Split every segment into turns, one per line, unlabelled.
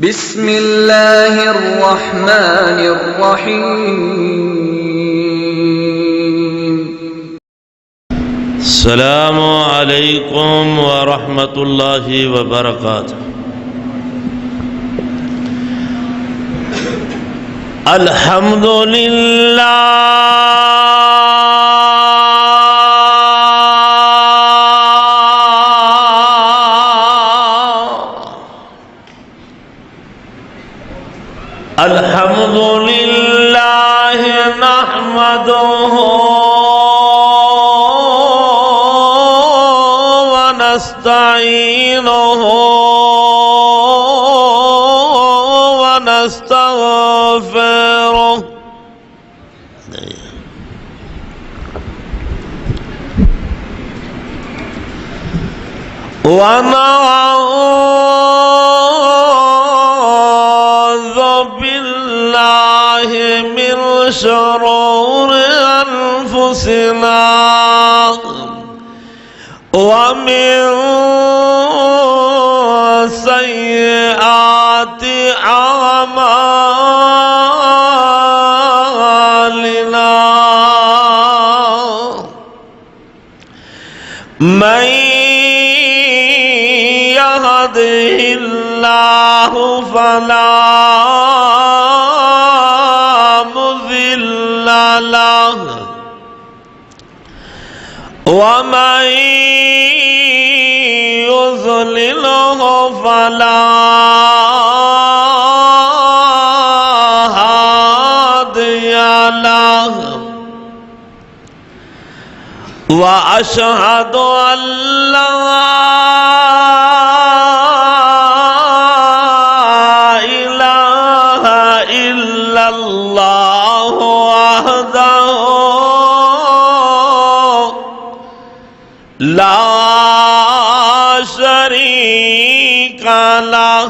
بسم الله الرحمن الرحيم.
السلام عليكم ورحمة الله وبركاته. الحمد لله الحمد لله نحمده ونستعينه ونستغفره ونعوذ بالله من شرور أنفسنا ومن سيئات أعمالنا من يهده الله فلا مضل له ومن يضلله فلا هادي له وأشهد أن لا إله إلا الله وحده لا شريك له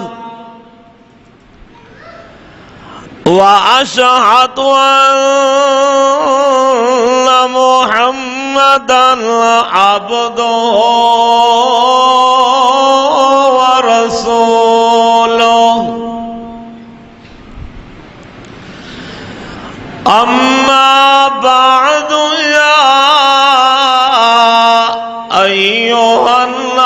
وأشهد أن محمدًا عبده ورسوله أما بعد يا أيها الناس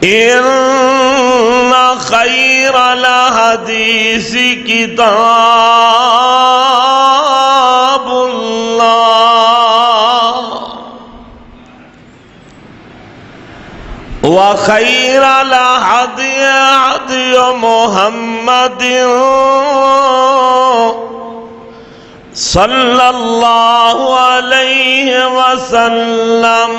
إن خير الحديث كتاب الله وخير الهدي هدي محمد صلى الله عليه وسلم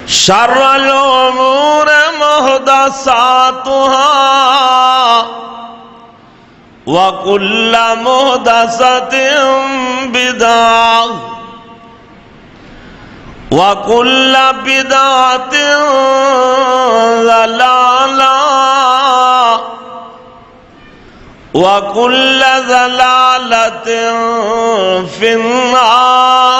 شر الأمور محدثاتها وكل محدثة بدعة وكل بدعة ضلالة وكل ضلالة في النار.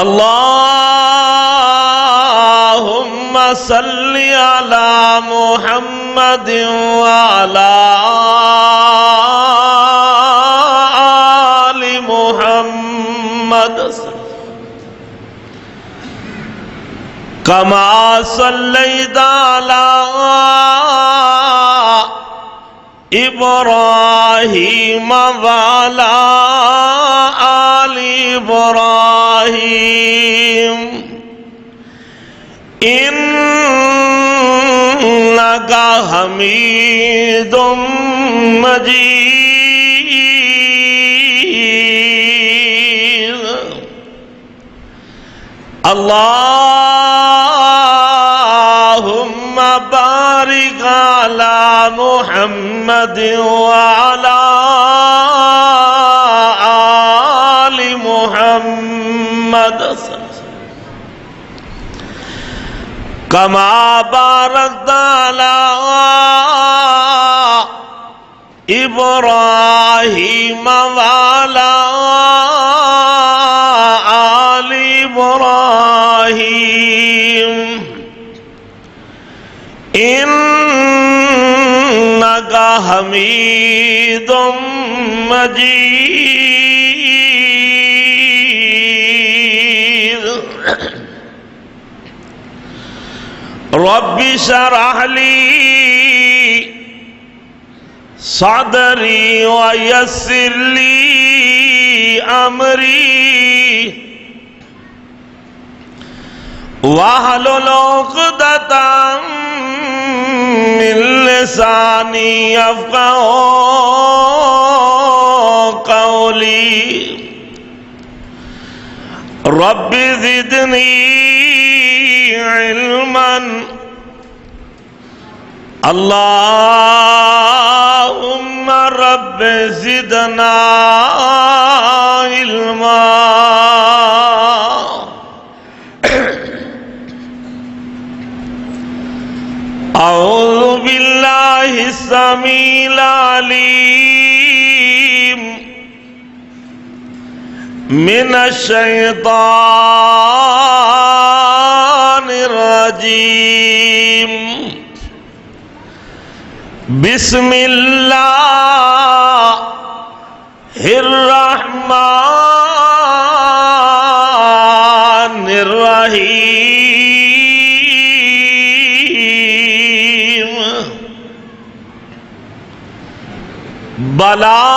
اللهم صل على محمد وعلى آل محمد كما صليت على إبراهيم وعلى آل إبراهيم إنك حميد مجيد. اللهم بارك على محمد وعلى آل محمد كما باركت على إبراهيم وعلى آل إبراهيم إنك حميد مجيد رب اشرح لي صدري ويسر لي أمري واحلل عقدة من لساني يفقهوا قولي رب زدني علما اللهم رب زدنا علما أعوذ بالله السميع العليم من الشيطان الرجيم بسم الله الرحمن الرحيم بلى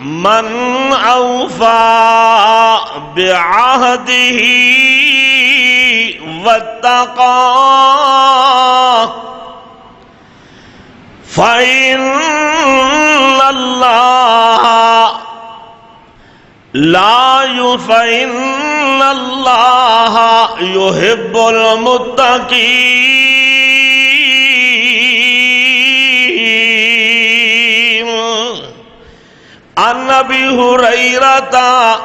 من أوفى بعهده واتقى فإن الله يحب المتقين عن أبي هريرة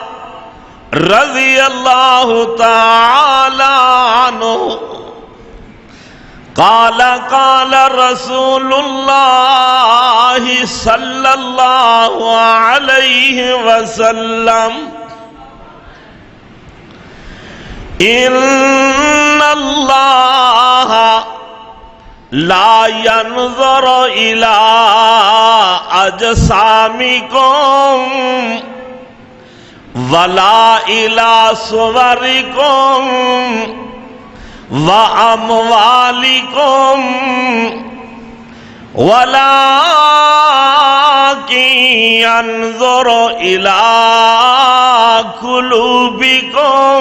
رضي الله تعالى عنه قال قال رسول الله صلى الله عليه وسلم إن الله لا ينظر إلى أجسامكم ولا إلى صوركم وأموالكم ولكن ينظر إلى قلوبكم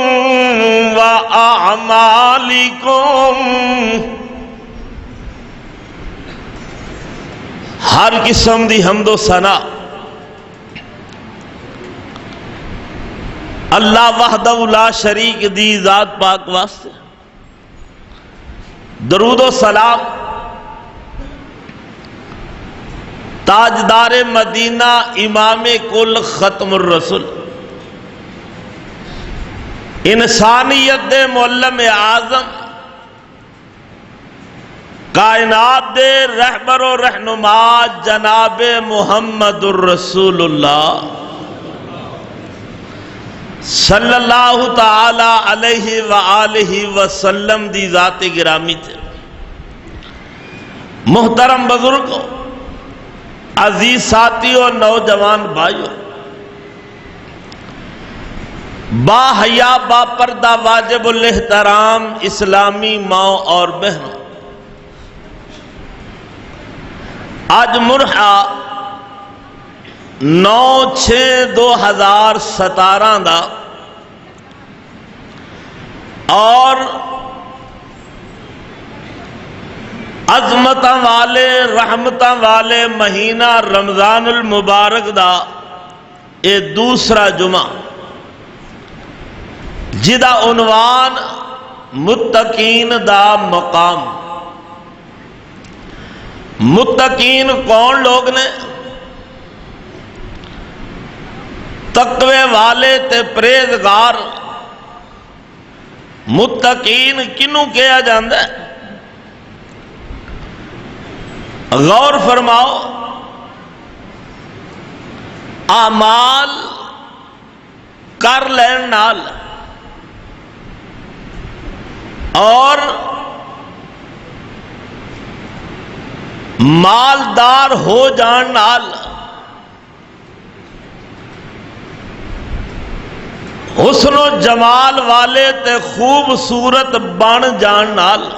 وأعمالكم ہر قسم دی حمد و ثنا اللہ وحدہ لا شریک دی ذات پاک واسطے، درود و سلام تاجدار مدینہ امام کل ختم الرسول انسانیت دے معلم اعظم کائنات دے رہبر و رہنما جناب محمد الرسول اللہ صلی اللہ تعالی علیہ وآلہ وسلم دی ذات گرامی تھے۔ محترم بزرگوں، عزیز ساتھیوں، نوجوان بھائیوں، با حیا با پردہ واجب الاحترام اسلامی ماں اور بہنوں، آج مرحا 9/6/2017 دا اور عظمتاں والے رحمتاں والے مہینہ رمضان المبارک دا اے دوسرا جمعہ جدا عنوان متقین دا مقام۔ متقین کون لوگ نے؟ تقوی والے تے پرہیزگار۔ متقین کنوں کہا جاندہ ہے؟ غور فرماؤ، اعمال کر لین نال اور مالدار ہو جان نال حسن و جمال والے تے خوبصورت بن جان نال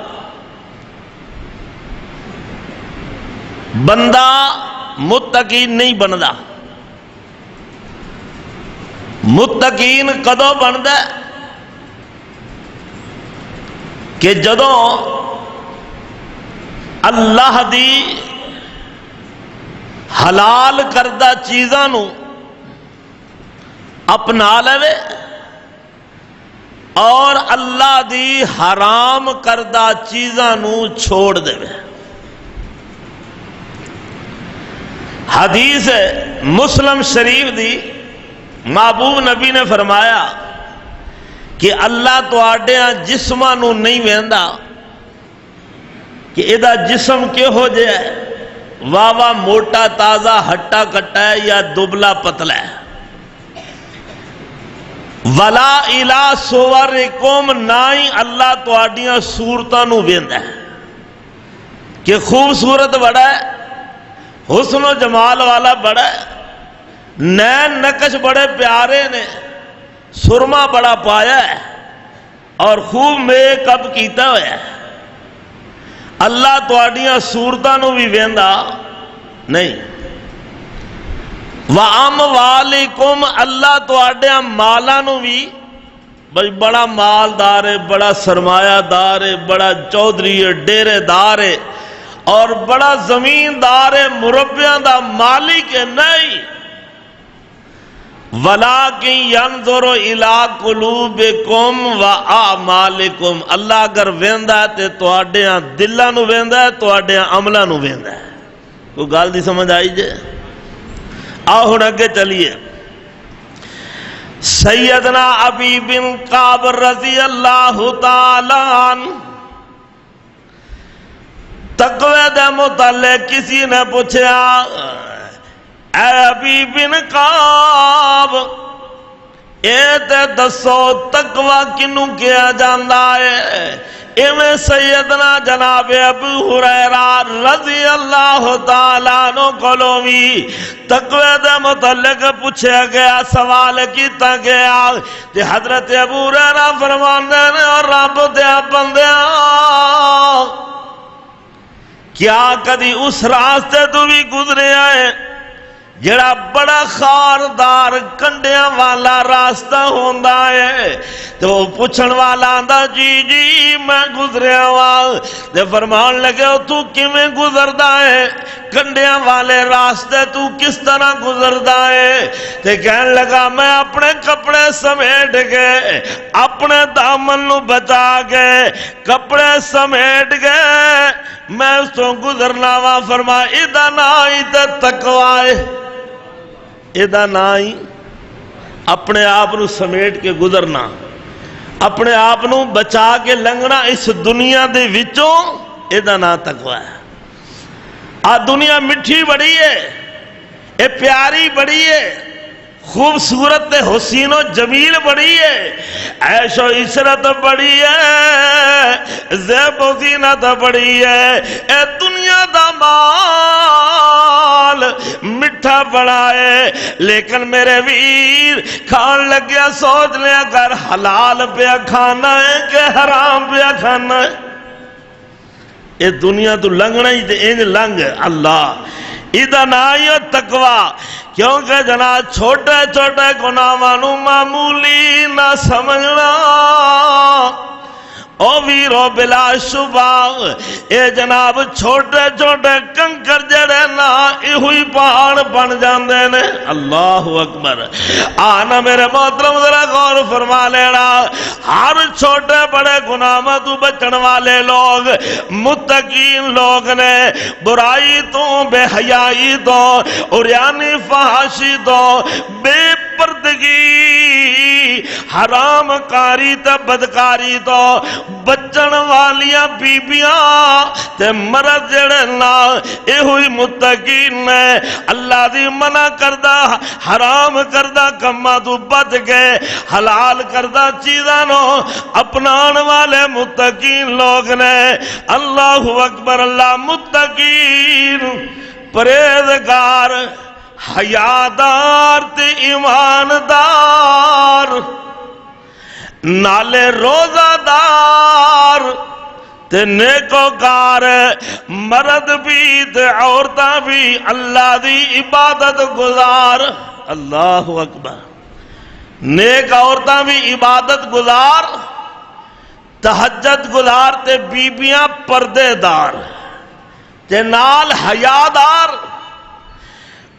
بندہ متقین نہیں بندا۔ متقین کدوں بندا ہے کہ جدوں اللہ دی حلال کردہ چیزاں نو اپنا لے اور اللہ دی حرام کردہ چیزاں نو چھوڑ دے۔ حدیث مسلم شریف دی محبوب نبی نے فرمایا کہ اللہ تواڈیاں جسماں نو نہیں ویندا کہ ادا جسم کہو جہا ہے، واہ واہ موٹا تازہ ہٹا کٹا ہے یا دبلا پتلا ہے۔ ولا الا صورکم، نہ ہی اللہ تواڈیاں صورتاں نو ویندا ہے کہ خوبصورت بڑا ہے، حسن و جمال والا بڑا ہے، نین نقش بڑے پیارے نے، سرما بڑا پایا ہے اور خوب میک اپ کیتا ہوا ہے۔ اللہ تواڈیاں صورتاں نو بھی ویندا نہیں۔ وَأَمْوَالِكُمْ، اللہ تواڈیاں مالاں نو بھی، بھئی بڑا مالدار ہے، بڑا سرمایہ دار ہے، بڑا چودھری ہے، ڈیرے دار ہے اور بڑا زمیندار ہے، مربیاں دا مالک ہے، نہیں۔ وَلَٰكِن يَنظُرُ إِلَىٰ قُلُوبِكُمْ وَأَعْمَالِكُمْ، اللہ اگر ویندا ہے تے تواڈیاں دلاں نو ویندا ہے، تواڈیاں عملاں نو ویندا ہے۔ کوئی گل دی سمجھ آئی جے؟ آؤ ہن اگے چلیے۔ سیدنا ابی بن کعب رضی اللہ تعالی عنہ، تقوی دے متعلق کسی نے پوچھا، اے ابی بن کعب، اے تے دسو تقوی کنوں کیا جاندا ہے؟ ایویں سیدنا جناب ابو ہریرہ رضی اللہ تعالیٰ عنہ کولوں وی تقوی دے متعلق پوچھا گیا، سوال کیتا گیا کہ حضرت ابو ہریرہ فرماندے نے، اور رب دے بندیاں کیا کدی اس راستے تو بھی گزرے آئے جڑا بڑا خاردار کنڈیاں والا راستہ ہوندا ہے؟ تو پوچھن والا آندا جی جی میں گزریا وا۔ تے فرمان لگے تو کیویں گزردا ہے؟ کنڈیاں والے راستے تو کس طرح گزردا ہے؟ تے کہن لگا میں اپنے کپڑے سمیٹ کے، اپنے دامن نو بچا کے، کپڑے سمیٹ کے میں اس تو گزرنا وا۔ فرما ادا نہ ہی تے تقوی ہے، ادا نہ ہی اپنے آپ نو سمیٹ کے گزرنا، اپنے آپ نو بچا کے لنگنا اس دنیا دے وچوں، ادا نہ تقوی ہے۔ آ دنیا مٹھی بڑی ہے، اے پیاری بڑی ہے، خوبصورت حسین و جمیل بڑی ہے، عیش و عشرت بڑی ہے، زیب و زینت بڑی ہے، اے دنیا دا مال مٹھا بڑا ہے، لیکن میرے ویر کھان لگیا سوچ لیا اگر حلال پیا کھانا ہے کہ حرام پیا کھانا ہے۔ اے دنیا تو لنگنا ہی تے انج لنگ اللہ ادا نہ ہی تقوی، کیونکہ جناب چھوٹے چھوٹے گناہاں نو معمولی نہ سمجھنا۔ او ویرو بلا شبہ اے جناب چھوٹے چھوٹے کنکر جڑے نا ہوئی پہاڑ بن جاندے نے۔ اللہ اکبر۔ آنا میرے محترم ذرا غور فرما لینا، ہر چھوٹے بڑے گناہاں تو بچن والے لوگ متقین لوگ نے، برائی تو، بے حیائی تو، عریانی فحاشی تو، بے پردگی حرام کاری تے بدکاری تو بچن والیاں بیبیاں تے مرد جڑے نا اے ہوئی متقین نے اللہ دی منع کردہ حرام کردہ کما تو بچ گئے حلال کردہ چیزاں نو اپنان والے متقین لوگ نے اللہ اکبر اللہ متقین پرہیزگار حیادار تے ایماندار نالے روزہ دار تے نیکوکار مرد بھی تے عورتاں بھی اللہ دی عبادت گزار اللہ اکبر نیک عورتاں بھی عبادت گزار تہجد گزار تے بیبیاں پردے دار تے نال حیادار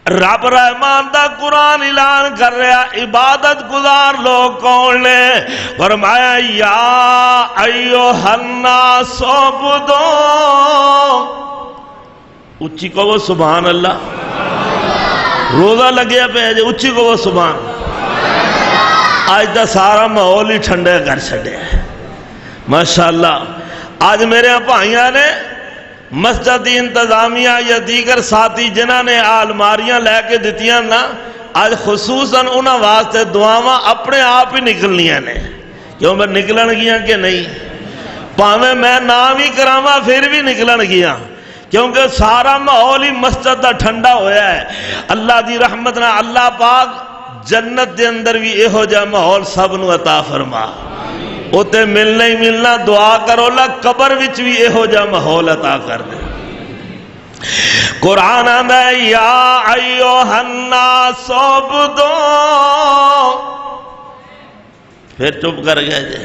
رب رحمان دا قرآن اعلان کر رہا عبادت گزار لوگ کون نے فرمایا یا ایوہ الناس عبدو اچھی کو وہ سبحان اللہ روزہ لگیا پہ ہے اچھی کو وہ سبحان آج دا سارا ماحول ہی ٹھنڈے کر چھڑے ماشاءاللہ آج میرے بھائیاں نے مسجد انتظامیہ یا دیگر ساتھی جنہاں نے آلماریاں لے کے دیتیاں نا آج خصوصاً انہاں واسطے دعاواں اپنے آپ ہی نکلنیاں نے کیوں میں نکلن گیا کہ نہیں پاویں میں نام ہی کراما پھر بھی نکلن گیا کیونکہ سارا ماحول ہی مسجد دا ٹھنڈا ہویا ہے اللہ دی رحمت نہ اللہ پاک جنت دے اندر بھی اے ہو جا ماحول سب نو عطا فرما اوتے ملنا ہی ملنا دعا کرو اللہ قبر وچ بھی اے ہو جا ماحول عطا کر دے قرآن میں یا ایوہ الناس عبدو پھر چپ کر گئے جے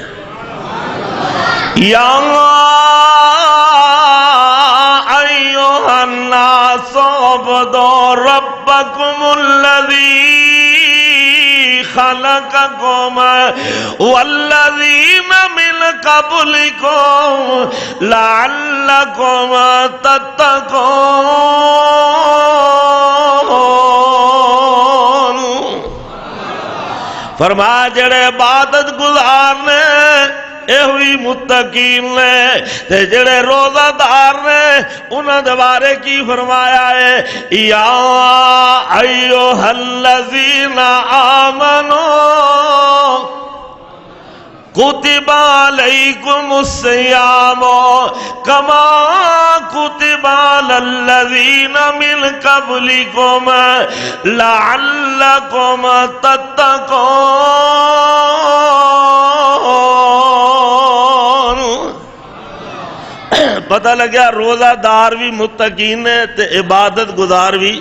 یا ایوہ الناس عبدو ربکم الذی خلقکم والذین من قبلکم لعلکم تتقون فرمایا جڑے عبادت گزار نے اے ہوئی متقین نے تے جڑے روزہ دار نے انہاں دے بارے کی فرمایا ہے یا ایھا الذین آمنوا کتب علیکم الصیام کما کتب علی الذین من قبلکم لعلکم تتقون پتہ لگیا روزہ دار بھی متقین ہے تے عبادت گزار بھی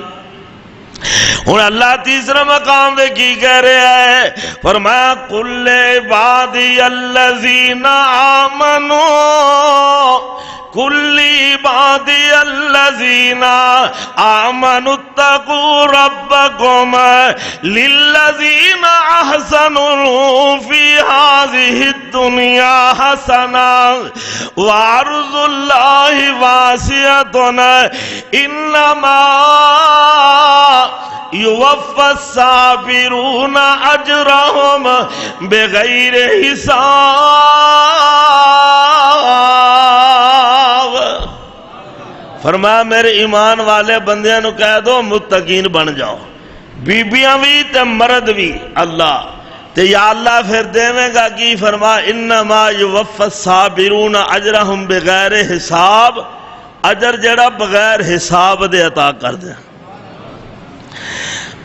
ہوں اللہ تیسرا مقام دے کی کہہ رہا ہے فرمایا قل عبادی الذین آمنوا قل عبادی الذین آمنوا اتقوا ربکم للذین احسنوا فی هذه الدنیا حسنہ وعرض اللہ واسعۃ انما یوفی الصابرون اجرهم بغیر حساب فرمایا میرے ایمان والے بندیاں نو کہہ دو متقین بن جاؤ بیبیاں بھی تے مرد بھی اللہ تے یا اللہ پھر دیویں گا کی فرمایا انما یوفی الصابرون اجرهم بغیر حساب اجر جڑا بغیر حساب دے عطا کر دے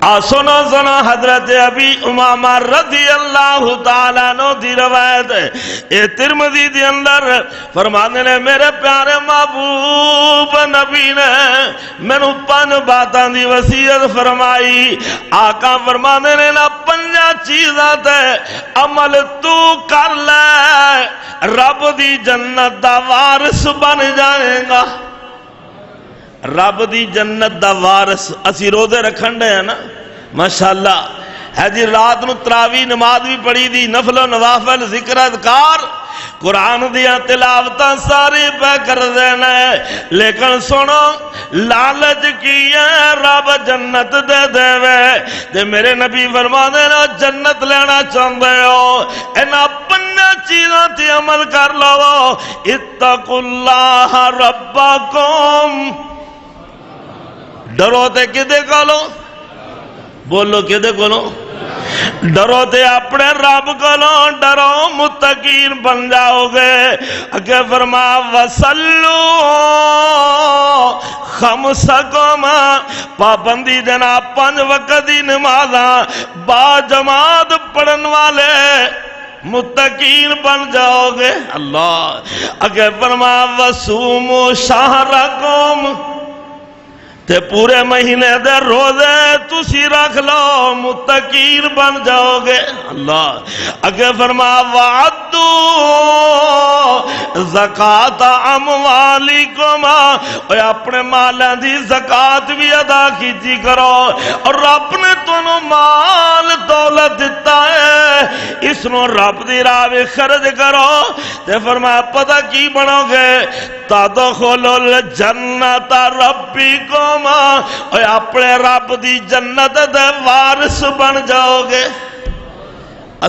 سنو سنو حضرت ابی امامہ رضی اللہ تعالیٰ عنہ دی روایت ہے اے ترمذی دی اندر فرمانے نے میرے پیارے محبوب نبی نے مینوں 5 باتاں دی وصیت فرمائی آقا فرمانے نے نا 5 چیزاں تے عمل تو کر لے رب دی جنت دا وارث بن جائے گا رب دی جنت دا وارث اسی روزے رکھن دے ہیں نا ماشاءاللہ ہے جی رات نو تراویح نماز بھی پڑھی دی نفل و نوافل ذکر اذکار قرآن دیا تلاوتاں ساری پہ کر دینا ہے، لیکن سنو لالچ کی ہے رب جنت دے دے وے تے میرے نبی فرما دینا جنت لینا چاہتے ہو اینا پنہ چیزاں تی عمل کر لو، اتقوا اللہ ربکم، ڈرو تے کدے کولو، بولو کدے کولو، ڈرو تے اپنے رب کولو ڈرو، متقین بن جاؤ گے۔ اگے فرما وصلو خمسکم، پابندی دینا 5 وقت دی نمازاں با جماعت پڑھن والے متقین بن جاؤ گے۔ اللہ اگے فرما وصوموا شہرکم، تے پورے مہینے دے روزے تسی رکھ لو متقین بن جاؤ گے۔ اللہ اگے فرما وعدو زکاة اموالکم، اور اپنے مالاں دی زکاة بھی ادا کیجی کرو، اور رب نے تنوں مال دولت دیتا ہے اس نو رب دی راہ وچ خرچ کرو، تے فرمایا پتہ کی بنو گے تدخلوا الجنت ربکم، اور اپنے رب دی جنت دے وارث بن جاؤ گے۔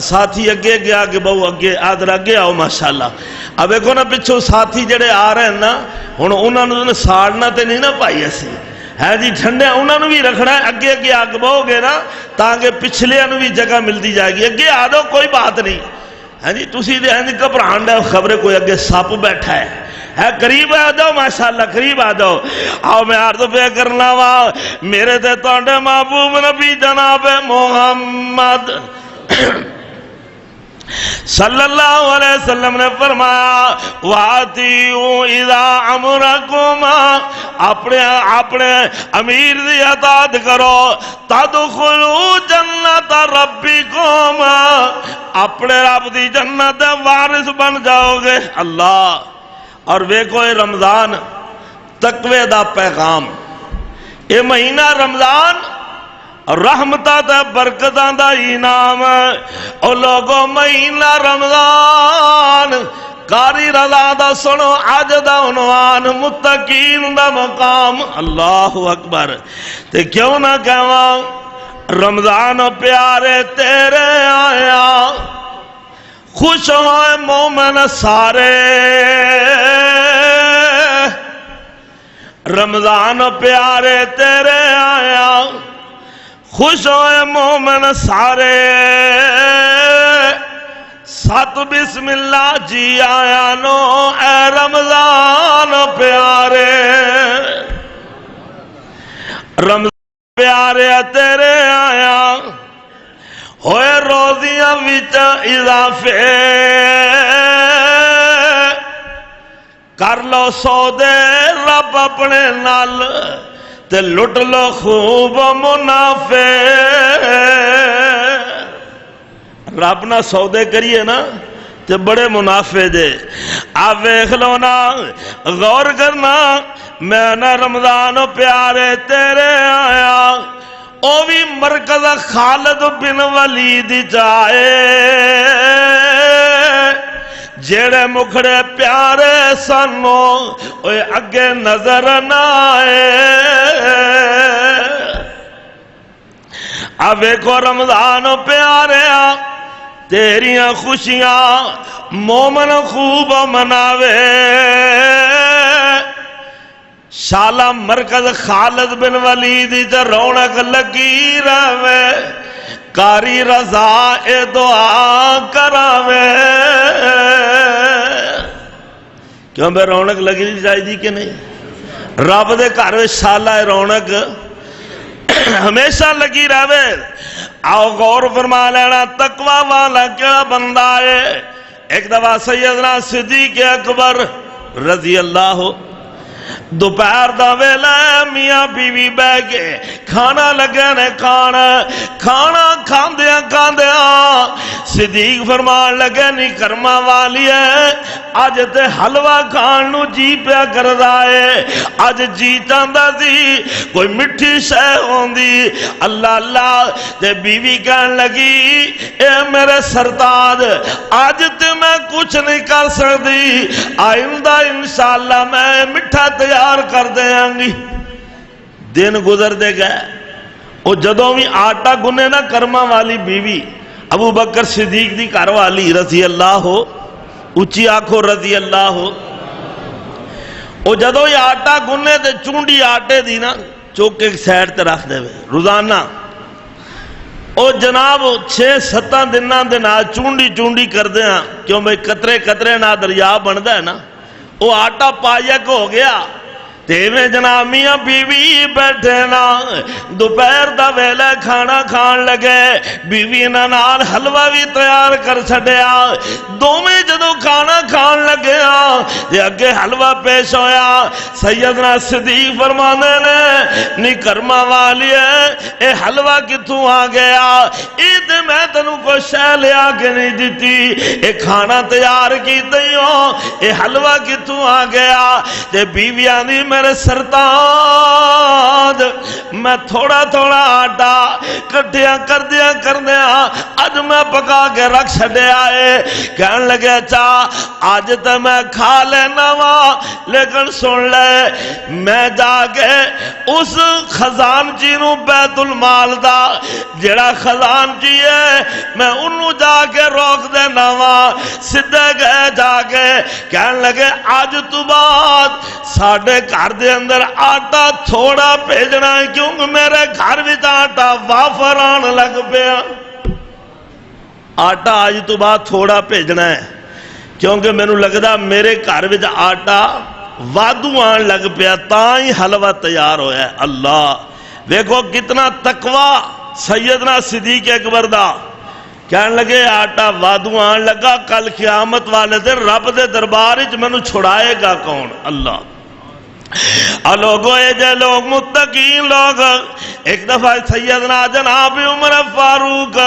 ساتھی اگے گیا کہ بہو اگے آدر اگے آؤ ماشاءاللہ۔ اب ایک نا پچھو ساتھی جڑے آ رہے ہیں نا، ہن انہاں نوں ساڑنا تے نہیں نا پائی اسی ہے جی، ٹھنڈے انہاں نوں بھی رکھنا ہے، اگے اگے آگ بہو گے نا تاکہ پچھلے نوں بھی جگہ ملتی جائے گی۔ اگے آ دو کوئی بات نہیں ہے جی، تسی دے ہیں جی گھبران دے خبریں کوئی اگے سپ بیٹھا ہے قریب آ جاؤ ماشاءاللہ، قریب آ جاؤ۔ آؤ میں عرض پہ کرنا وا میرے تے تواڈے محبوب نبی جناب محمد صلی اللہ علیہ وسلم نے فرمایا وَآتِيُوا إِذَا أَمْرَكُمْ، اپنے امیر دی اطاعت کرو، تَدْخُلُوا جَنَّةَ رَبِّكُمْ، اپنے رب دی جنت وارث بن جاؤ گے۔ اللہ اور ویکھو اے رمضان تقوی دا پیغام، اے مہینہ رمضان رحمتہ تے برکتاں دا انعام، او لوگو مہینہ رمضان قاری رضا دا سنو اج دا عنوان متقین دا مقام۔ اللہ اکبر، تے کیوں نہ کہواں رمضان پیارے تیرے آیا، خوش ہوئے مومن سارے، رمضان پیارے تیرے آیا، خوش ہوئے مومن سارے، سات بسم اللہ جی آیا نو اے رمضان پیارے، رمضان پیارے تیرے آیا، ہوئے روزیاں وچ اضافے، کر لو سودے رب اپنے نال، تے لٹ لو خوب منافع، رب نہ سودے کریے نا تے بڑے منافع دے۔ آپ ویکھ لو نا، غور کرنا، میں نہ رمضان پیارے تیرے آیا، او بھی مرکز خالد بن ولید جائے، جیڑے مکھڑے پیارے سنو اوے اگے نظر نہ آئے۔ اب ایکو رمضان پیارے تیریاں خوشیاں مومن خوب مناوے، شالا مرکز خالد بن ولید جا رونق لگی رہے، کاری رضا اے دعا کراوے۔ کیوں بے رونق لگی جائے دی کہ نہیں؟ رب دے گھر شالا رونق ہمیشہ لگی رہے۔ آؤ غور فرما لینا، تقوی والا کیا بندہ ہے۔ ایک دفعہ سیدنا صدیق اکبر رضی اللہ دوپہر دا ویلا میاں بیوی بہ کے کھانا لگے نے کھانا کھاندیاں کھاندیاں صدیق فرمان لگے نہیں کرما والی ہے اج تے حلوہ کھان نو جی پیا کردا ہے اج جی چاہندا سی کوئی مٹھی شے ہوندی اللہ اللہ تے بیوی کہن لگی اے میرے سرتاج اج تے میں کچھ نہیں کر سکتی آئندہ انشاءاللہ میں مٹھا تیار کر دیاں گی دن گزر دے گئے وہ جدوں بھی آٹا گنے نا کرما والی بیوی ابو بکر صدیق دی گھر والی رضی اللہ ہو اچھی آنکھو رضی اللہ ہو وہ جدوں ہی آٹا گنے تے چونڈی آٹے دی نا چوک کے سائڈ تے رکھ دے روزانہ او جناب 6-7 دنوں دے نال چونڈی کر دیا کیوں میں قطرے نہ دریا بندا ہے نا وہ آٹا پاجک ہو گیا تے میں جناب میاں بیوی بیٹھے نا دوپہر دا ویلے کھانا کھان لگے بیوی نال حلوہ بھی تیار کر چھڈیا دوویں جدوں کھانا کھان لگے تے اگے حلوہ پیش ہویا سیدنا صدیق فرماندے نے نی کرما والی اے حلوہ کتھوں آ گیا اے تے میں تینوں کوئی شے لیا کے نہیں دتی اے کھانا تیار کیتے ہو اے حلوہ کتھوں آ گیا تے بیوی آندی میرے سرتاج میں تھوڑا آٹا کٹھیاں کر دیا اج میں پکا کے رکھ چھڈیا ہے کہن لگے اچھا اج تے میں کھا لینا وا لیکن سن لے میں جا کے اس خزانچی نو بیت المال دا جڑا خزانچی ہے میں انہوں جا کے روک دینا وا سدھے گئے جا کے کہن لگے اج تو بعد ساڈے گھر دے اندر آٹا تھوڑا بھیجنا ہے کیونکہ میرے گھر وچ آٹا وافر آن لگ پیا آٹا آج تو بعد تھوڑا بھیجنا ہے کیونکہ مینوں لگدا میرے گھر وچ آٹا وادو آن لگ پیا تاں ہی حلوہ تیار ہویا ہے اللہ دیکھو کتنا تقوی سیدنا صدیق اکبر دا کہنے لگے آٹا وادو آن لگا کل قیامت والے دن رب دے دربار وچ مینوں چھڑائے گا کون اللہ لوگوں اے جے لوگ متقین لوگ ایک دفعہ سیدنا جناب عمر فاروق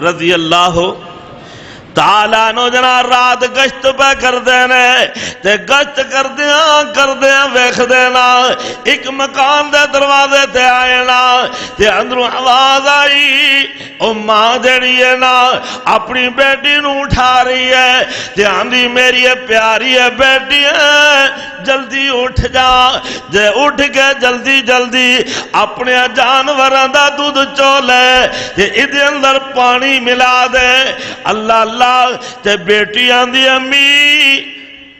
رضی اللہ تعالیٰ نو جناب رات گشت پہ کر دینے تے گشت کر دیا ویکھ دینا ایک مکان دے دروازے تے آئے نا تے اندروں آواز آئی او ماں جڑی ہے نا اپنی بیٹی نو اٹھا رہی ہے تے آندھی میری پیاری ہے بیٹی ہے جلدی اٹھ جا جے اٹھ کے جلدی اپنے جانوراں دا دودھ چولے تے ادھے اندر پانی ملا دے اللہ اللہ تے بیٹی آندھی امی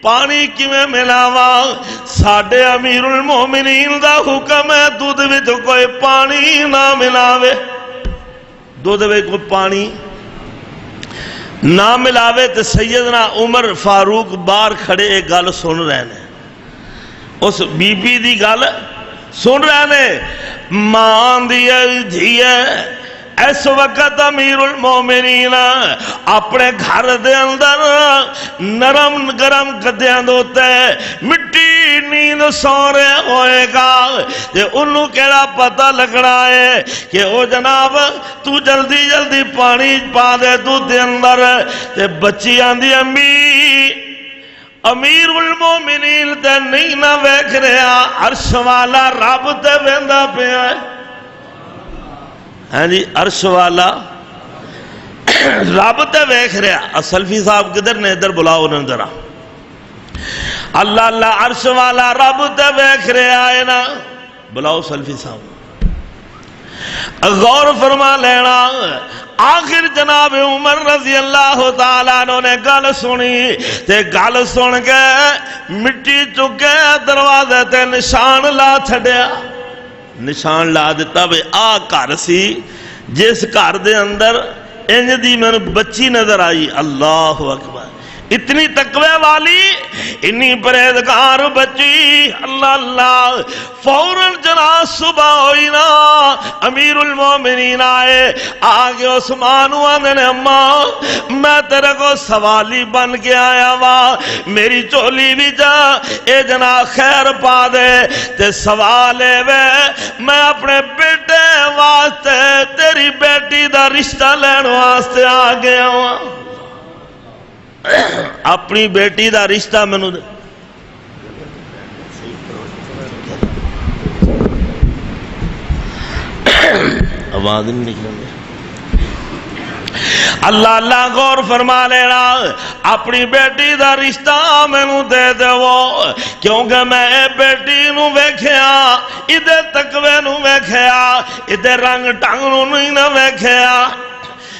پانی کیویں ملاواں ساڈے امیر المومنین دا حکم ہے دودھ وچ کوئی پانی نہ ملاوے دودھ وچ کوئی پانی نہ ملاوے تے سیدنا عمر فاروق باہر کھڑے ایک گل سن رہے ہیں اس بی بی دی گل سن رہے ہیں ماں دی دھیے اس وقت امیر المومنین اپنے گھر دے اندر نرم گرم گدیاں دوتے مٹی نیند سو رہے ہوئے گا تے انہوں کیڑا پتہ لگنا ہے کہ او جناب تو جلدی پانی پا دے دودھ دے اندر تے بچی آندھی امی امیر المومنین تے نہیں نہ ویکھ رہا عرش والا رب تے ویندا پیا ہے ہاں جی عرش والا رب تے ویکھ رہا سلفی صاحب کدھر نے ادھر بلاؤ انہوں ذرا اللہ اللہ عرش والا رب تے ویکھ رہا ہے نا بلاؤ سلفی صاحب غور فرما لینا آخر جناب عمر رضی اللہ تعالیٰ عنہ نے گل سنی تے گل سن کے مٹی چکے دروازے تے نشان لا چھڈیا نشان لا دیتا بے آ گھر سی جس گھر دے اندر انج دی میں بچی نظر آئی اللہ اکبر اتنی تقوی والی، اتنی پرہیزگار بچی، اللہ اللہ۔ فوراً جناب صبح ہوئی نا، امیر المومنین آئے، آگے عثمان آندے نے اماں میں تیرے کو سوالی بن کے آیا وا، میری چولی بھی جا اے جناب خیر پا دے، تے سوال ہے وے میں اپنے بیٹے واسطے تیری بیٹی دا رشتہ لین واسطے آ گیا ہوں، اپنی بیٹی دا رشتہ مینوں دے۔ آواز نہیں نکلے، اللہ اللہ غور فرما لینا، اپنی بیٹی دا رشتہ مینوں دے دیو، کیونکہ میں بیٹی نو ویکھیا، ادھے تقوی نو ویکھیا، ادھے رنگ ٹنگ نو نہیں نہ ویکھیا،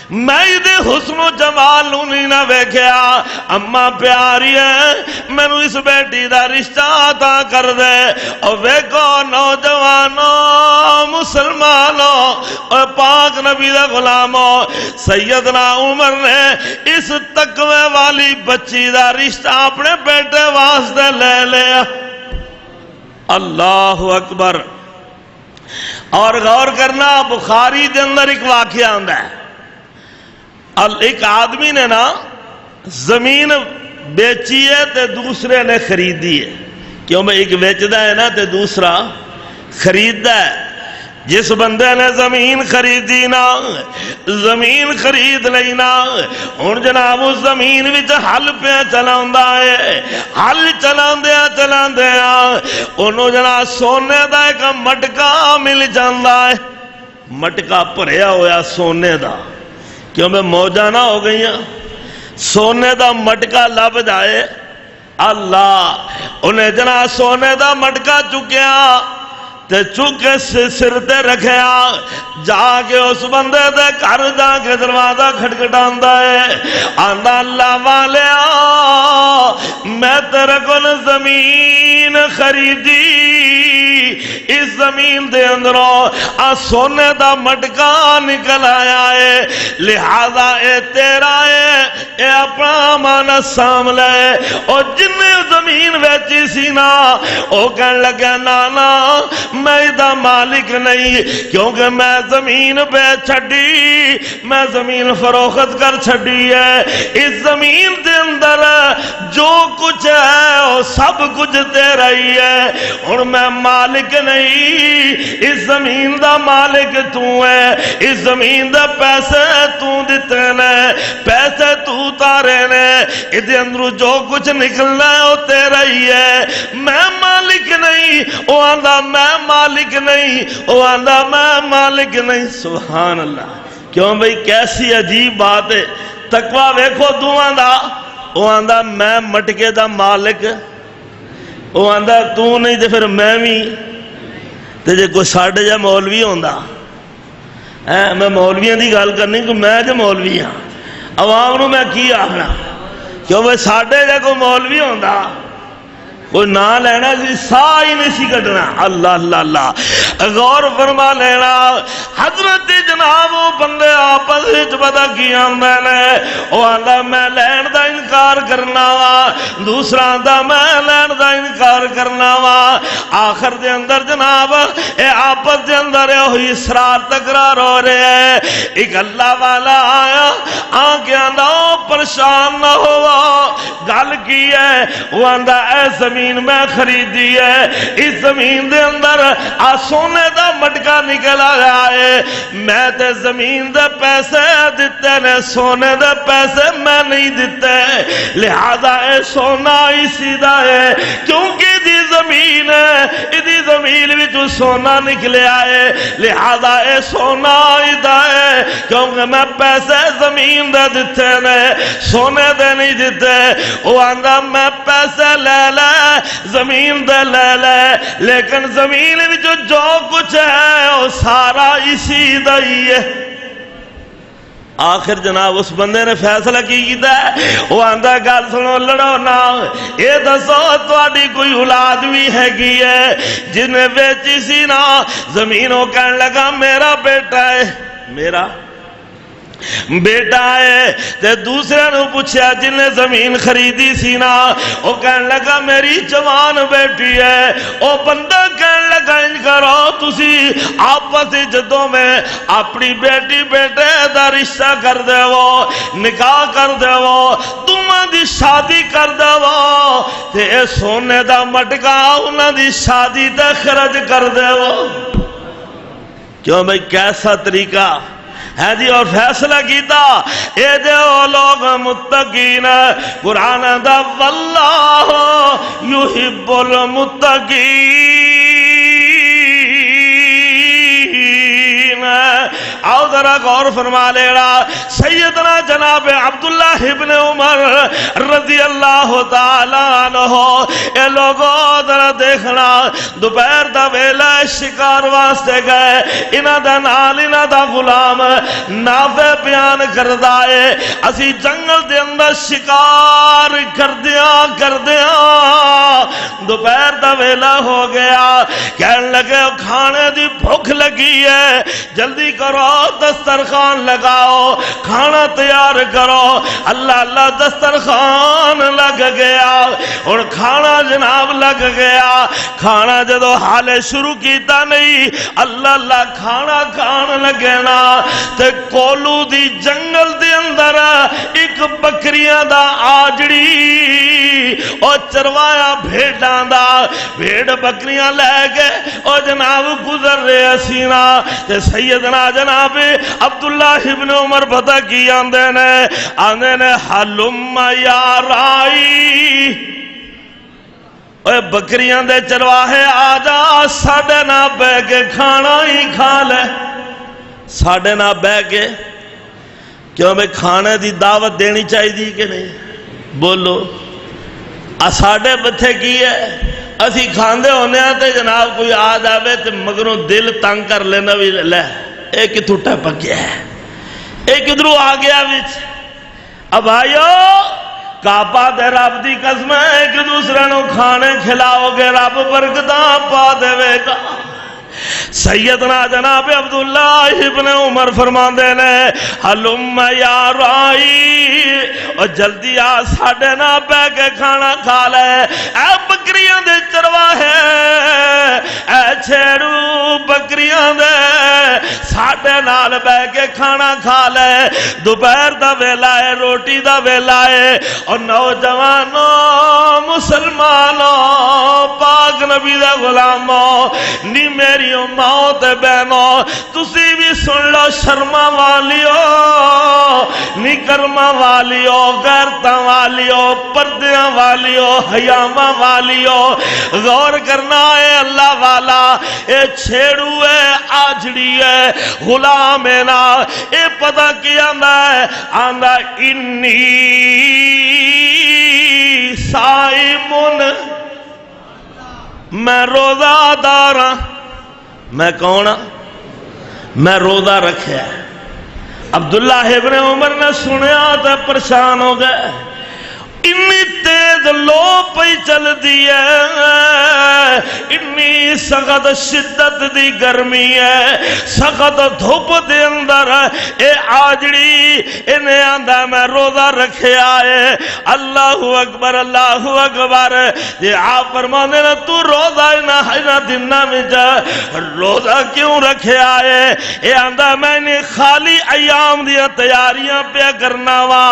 میں ادھے حسن و جمال نو نہیں نہ ویکھیا، اما پیاری ہے مینو اس بیٹی دا رشتہ عطا کر دے۔ اور ویکھو نوجوانوں مسلمانوں اور پاک نبی دا غلاموں، سیدنا عمر نے اس تقوی والی بچی دا رشتہ اپنے بیٹے واسطے لے لیا۔ اللہ اکبر۔ اور غور کرنا، بخاری دے اندر ایک واقعہ آندا ہے، ایک آدمی نے نا زمین بیچی ہے تے دوسرے نے خریدی ہے، کیوں میں ایک بیچدا ہے نا تے دوسرا خریددا ہے۔ جس بندے نے زمین خریدی نا، زمین خرید لئی نا، ہن جناب اس زمین وچ ہل پہ چلاوندا ہے، ہل چلاندیاں انہوں جناب سونے دا ایک مٹکا مل جاندا ہے، مٹکا بھریا ہویا سونے دا، کیوں میں موجہ نہ ہو گئی ہیں، سونے دا مٹکا لب جائے، اللہ انہیں جناب سونے دا مٹکا چکیا تے چکے سر تے رکھیا، جا کے اس بندے دے گھر جا کے دروازہ کھٹکھٹاندا ہے، آندا اللہ والیا میں تیرے کو زمین خریدی، اس زمین دے اندروں آ سونے دا مٹکا نکل آیا ہے، لہذا اے تیرا ہے، اے اپنا امانت سام لے۔ اور جن زمین ویچی سی نا او کہن لگا نانا میں دا مالک نہیں، کیونکہ میں زمین بیچ چھڈی، میں زمین فروخت کر چھڈی ہے، اس زمین دے اندر جو کچھ ہے وہ سب کچھ تیرا ہی ہے، اور میں مالک نہیں، اس زمین دا مالک تو ہے، اس زمین دا پیسے تو دیتے نے، پیسے تو تارے نے، ادھے اندروں جو کچھ نکلنا ہے وہ تیرا ہی ہے، میں مالک نہیں، وہ آندہ میں مالک نہیں، وہ آندہ میں مالک نہیں۔ سبحان اللہ، کیوں بھئی کیسی عجیب بات ہے، تقوی ویکھو دوہاں دا، وہ آندہ میں مٹکے دا مالک، وہ آندہ تو نہیں تے پھر میں بھی، تے جے کوئی ساڑھے جا مولوی ہوندا، میں مولویاں دی گل کرنی کہ میں جو مولوی ہاں، عوام نو میں کی آخنا، کیوں بھئی ساڑھے جا کوئی مولوی ہوندا، کوئی نہ لینا سی ساہ ہی نہیں سی کٹنا۔ اللہ اللہ اللہ، غور فرما لینا، حضرت جناب وہ بندے آپس وچ پتہ کی آندے نے، وہ آندا میں لین دا انکار کرنا وا، دوسرا آندا میں لین دا انکار کرنا وا، آخر دے اندر جناب اے آپس دے اندر ہوئی اسرار تکرار ہو رہے ہیں۔ ایک اللہ والا آیا آ کے آندا پریشان نہ ہوا، گل کی ہے، وہ آندا اے زمین میں خریدی ہے، اس زمین دے اندر آ سونے دا مٹکا نکل آیا ہے، میں تے زمین دے پیسے دیتے نے، سونے دے پیسے میں نہیں دیتے، لہذا اے سونا اسی دا ہے، کیونکہ دی زمین ہے، ادھی زمین بھی جو سونا نکلے آئے، لہذا اے سونا ادا ہے، کیونکہ میں پیسے زمین دے دیتے نے، سونے دے نہیں دیتے۔ وہ آنگا میں پیسے لے لے، زمین دے لے لے، لیکن زمین بھی جو کچھ ہے وہ سارا اسی دا ہی ہے۔ آخر جناب اس بندے نے فیصلہ کی کیتا ہے، وہ آندہ گل سنو لڑو نا، یہ دسو تواڈی کوئی اولاد بھی ہے گی ہے جن نے بیچی سی نا زمین، وہ کہنے لگا میرا بیٹا ہے، میرا بیٹا ہے تے دوسرے نو پوچھا جن نے زمین خریدی سی نا، وہ کہنے لگا میری جوان بیٹی ہے۔ وہ بندہ کہنے لگا انج کرو تسی آپس جدوں میں اپنی بیٹی بیٹے دا رشتہ کر دے وہ نکاح کر دے وہ تمہاں دی شادی کر دے وہ تے اے سونے دا مٹکا انہاں دی شادی تے خرچ کر دے وہ۔ کیوں بھئی کیسا طریقہ ہے جی، اور فیصلہ کیتا اے دے او لوگ متقین قرآن دا واللہ یحب المتقین۔ آؤ ذرا غور فرما لینا، سیدنا جناب عبداللہ ابن عمر رضی اللہ تعالیٰ عنہ اے لوگوں ذرا دیکھنا، دوپہر دا ویلا شکار واسطے گئے، انہاں دا نال انہاں دا غلام نافع بیان کردا ہے اسی جنگل دے اندر شکار کردیاں دوپہر دا ویلا ہو گیا، کہنے لگے کھانے دی بھوک لگی ہے، جلدی کرو دسترخوان لگاؤ، کھانا تیار کرو۔ اللہ اللہ دسترخوان لگ گیا اور کھانا جناب لگ گیا۔ کھانا جدو حالے شروع کیتا نہیں، اللہ اللہ کھانا کھان لگے نا تے کولو دی جنگل دے اندر ایک بکریاں دا آجڑی اور چروایا بھیڑاں دا، بھیڑ بکریاں لے کے اور جناب گزر رہے سینا تے سیدنا جناب عبداللہ ابن عمر پتہ کی آندے نے حلم یا رائی، اے بکریاں دے چرواہے آجا ساڑے نہ بے کے کھانا ہی کھا لے، ساڑے نہ بے کے کیوں میں کھانے دی دعوت دینی چاہی دی کہ نہیں؟ بولو ساڑے بتھے کی ہے اسی کھاندے ہونے آتے جناب کوئی آج آوے تے مگروں دل تنگ کر لینا بھی لے ایک ہی ٹوٹا پکیا ہے، ایک ادھرو آ گیا وچ۔ اب آئیو کعبہ دے رب دی قسم ہے ایک دوسرے نو کھانے کھلاؤ گے رب برکتاں پا دے گا۔ سیدنا جناب عبداللہ ابن عمر فرماندے نے حلم یا رائی، اور جلدی آ ساڑے نہ بے کے کھانا کھا لے، اے بکریاں دے چرواہے اے چھیڑو بکریاں دے ساڑے نال بے کے کھانا کھا لے۔ دوپہر دا ویلا ہے، روٹی دا ویلا ہے، اور نوجوانوں مسلمانوں پاک نبی دے غلاموں نی میری ماں تے بہنوں تسی بھی سن لو، شرما والیو نی کرما والیو غیرتاں والیو پردیاں والیو حیاواں والیو غور کرنا ہے اللہ والا، اے چھیڑو ہے آجڑی ہے غلام ہے نا، اے پتہ کیا آندا انی سائمن، میں روزہ داراں، میں کون ہاں؟ میں روزہ رکھیا ہے۔ عبداللہ ابن عمر نے سنیا تو پریشان ہو گئے، انی تیز لو پئی چل دی ہے، انی سخت شدت دی گرمی ہے، سخت دھوپ دے اندر اے آجڑی انہیں آندہ میں روزہ رکھیا ہے۔ اللہ اکبر اللہ اکبر، یہ آپ فرمانے نا تو روزہ انہا دنہ میں جا روزہ کیوں رکھیا ہے؟ یہ آندہ میں نے خالی ایام دیا تیاریاں پہ کرنا وا،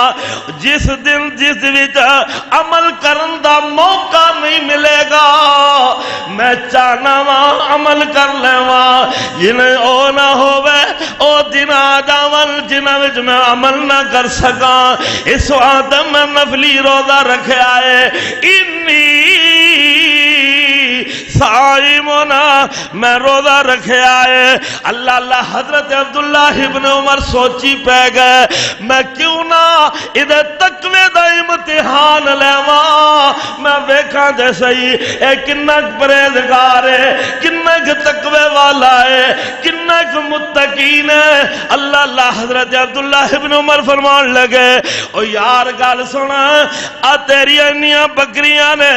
جس دن جس وچ عمل کرن دا موقع نہیں ملے گا میں چاہنا وا عمل کر لیوا، جنہیں او نہ ہوئے او دن آ جاون جنہیں وچ میں عمل نہ کر سکا، اس وقت میں نفلی روزہ رکھے آئے انی صائمنا، میں روزہ رکھے آئے۔ اللہ اللہ حضرت عبداللہ ابن عمر سوچی پہ گئے میں کیوں نہ ادھے تقوی دا امتحان لیوا، میں بیکھاں جیسے ہی اے کنک پریزگار ہے، کنک تقوی والا ہے، کنک متقین ہے۔ اللہ اللہ حضرت عبداللہ ابن عمر فرمان لگے او یار گال سنا، آ تیری انیاں بکریاں نے،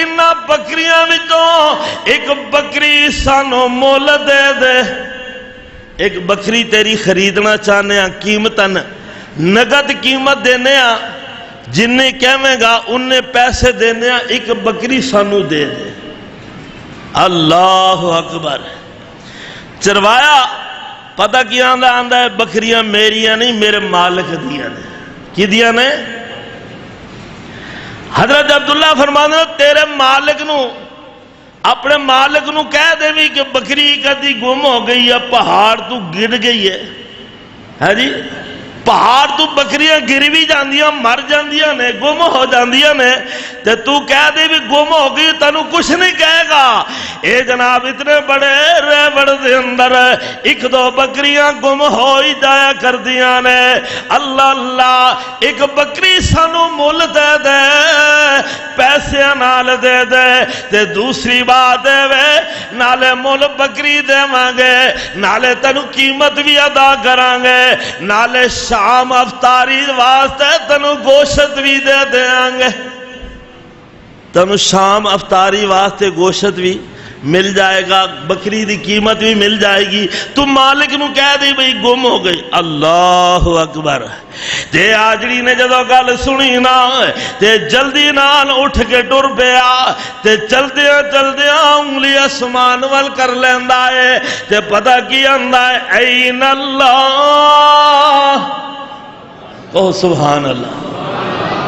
انہاں بکریاں وچوں ایک بکری سانو مول دے دے، ایک بکری تیری خریدنا چاہنے ہیں، قیمتاً نگد قیمت دینے ہیں، جنہیں کہنے گا انہیں پیسے دینے ہیں، ایک بکری سانو دے دے۔ اللہ اکبر۔ چروایا پتہ کیا آندہ ہے بکریاں میریاں نہیں میرے مالک دیا نے۔ کی دیا نے؟ حضرت عبداللہ فرمانے تیرے مالک نو اپنے مالک نو کہہ دے بھی کہ بکری کدی گم ہو گئی ہے، پہاڑ تو گر گئی ہے جی، پہاڑ تو بکریاں گر بھی جاندیاں مر جاندیاں نے گم ہو جاندیاں نے، تے تو کہہ دے بھی گم ہو گئی تنو کچھ نہیں کہے گا۔ اے جناب اتنے بڑے ریوڑ دے اندر ایک دو بکریاں گم ہو ہی جایا کر دیاں نے۔ اللہ اللہ ایک بکری سانو مول دے دے، پیسے نال دے دے، تے دوسری بات دے وے نالے مول بکری دے مانگے، نالے تنو قیمت بھی ادا کرانگے، نالے شام افطاری واسطے تنو گوشت بھی دے دیاں گے، تنو شام افطاری واسطے گوشت بھی مل جائے گا، بکری دی قیمت بھی مل جائے گی۔ تو مالک نو کہہ دی بھئی گم ہو گئی۔ اللہ اکبر۔ تے آجڑی نے جدو گل سنی نا تے جلدی نال اٹھ کے ٹر پیا، تے چلدیاں چلدیاں انگلی اسمان وال کر لیندا ہے، تے پتہ کی آندا ہے این اللہ۔ کہو سبحان اللہ۔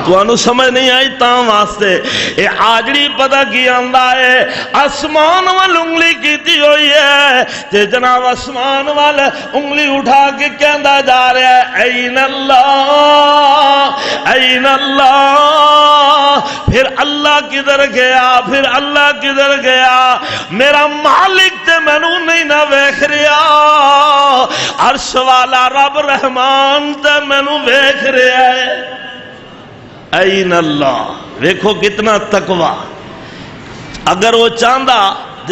تو انو سمجھ نہیں آئی تاں واسطے اے آجڑی پتہ کی آندہ ہے اسمان وال انگلی کیتی ہوئی ہے، تے جناب اسمان وال انگلی اٹھا کے کہندہ جا رہا ہے این اللہ این اللہ۔ پھر اللہ کدھر گیا، پھر اللہ کدھر گیا، میرا مالک تے مینوں نہیں نہ ویکھ رہا، عرش والا رب رحمان تے مینوں ویکھ رہا ہے۔ این اللہ۔ ویکھو کتنا تقوی۔ اگر وہ چاہندہ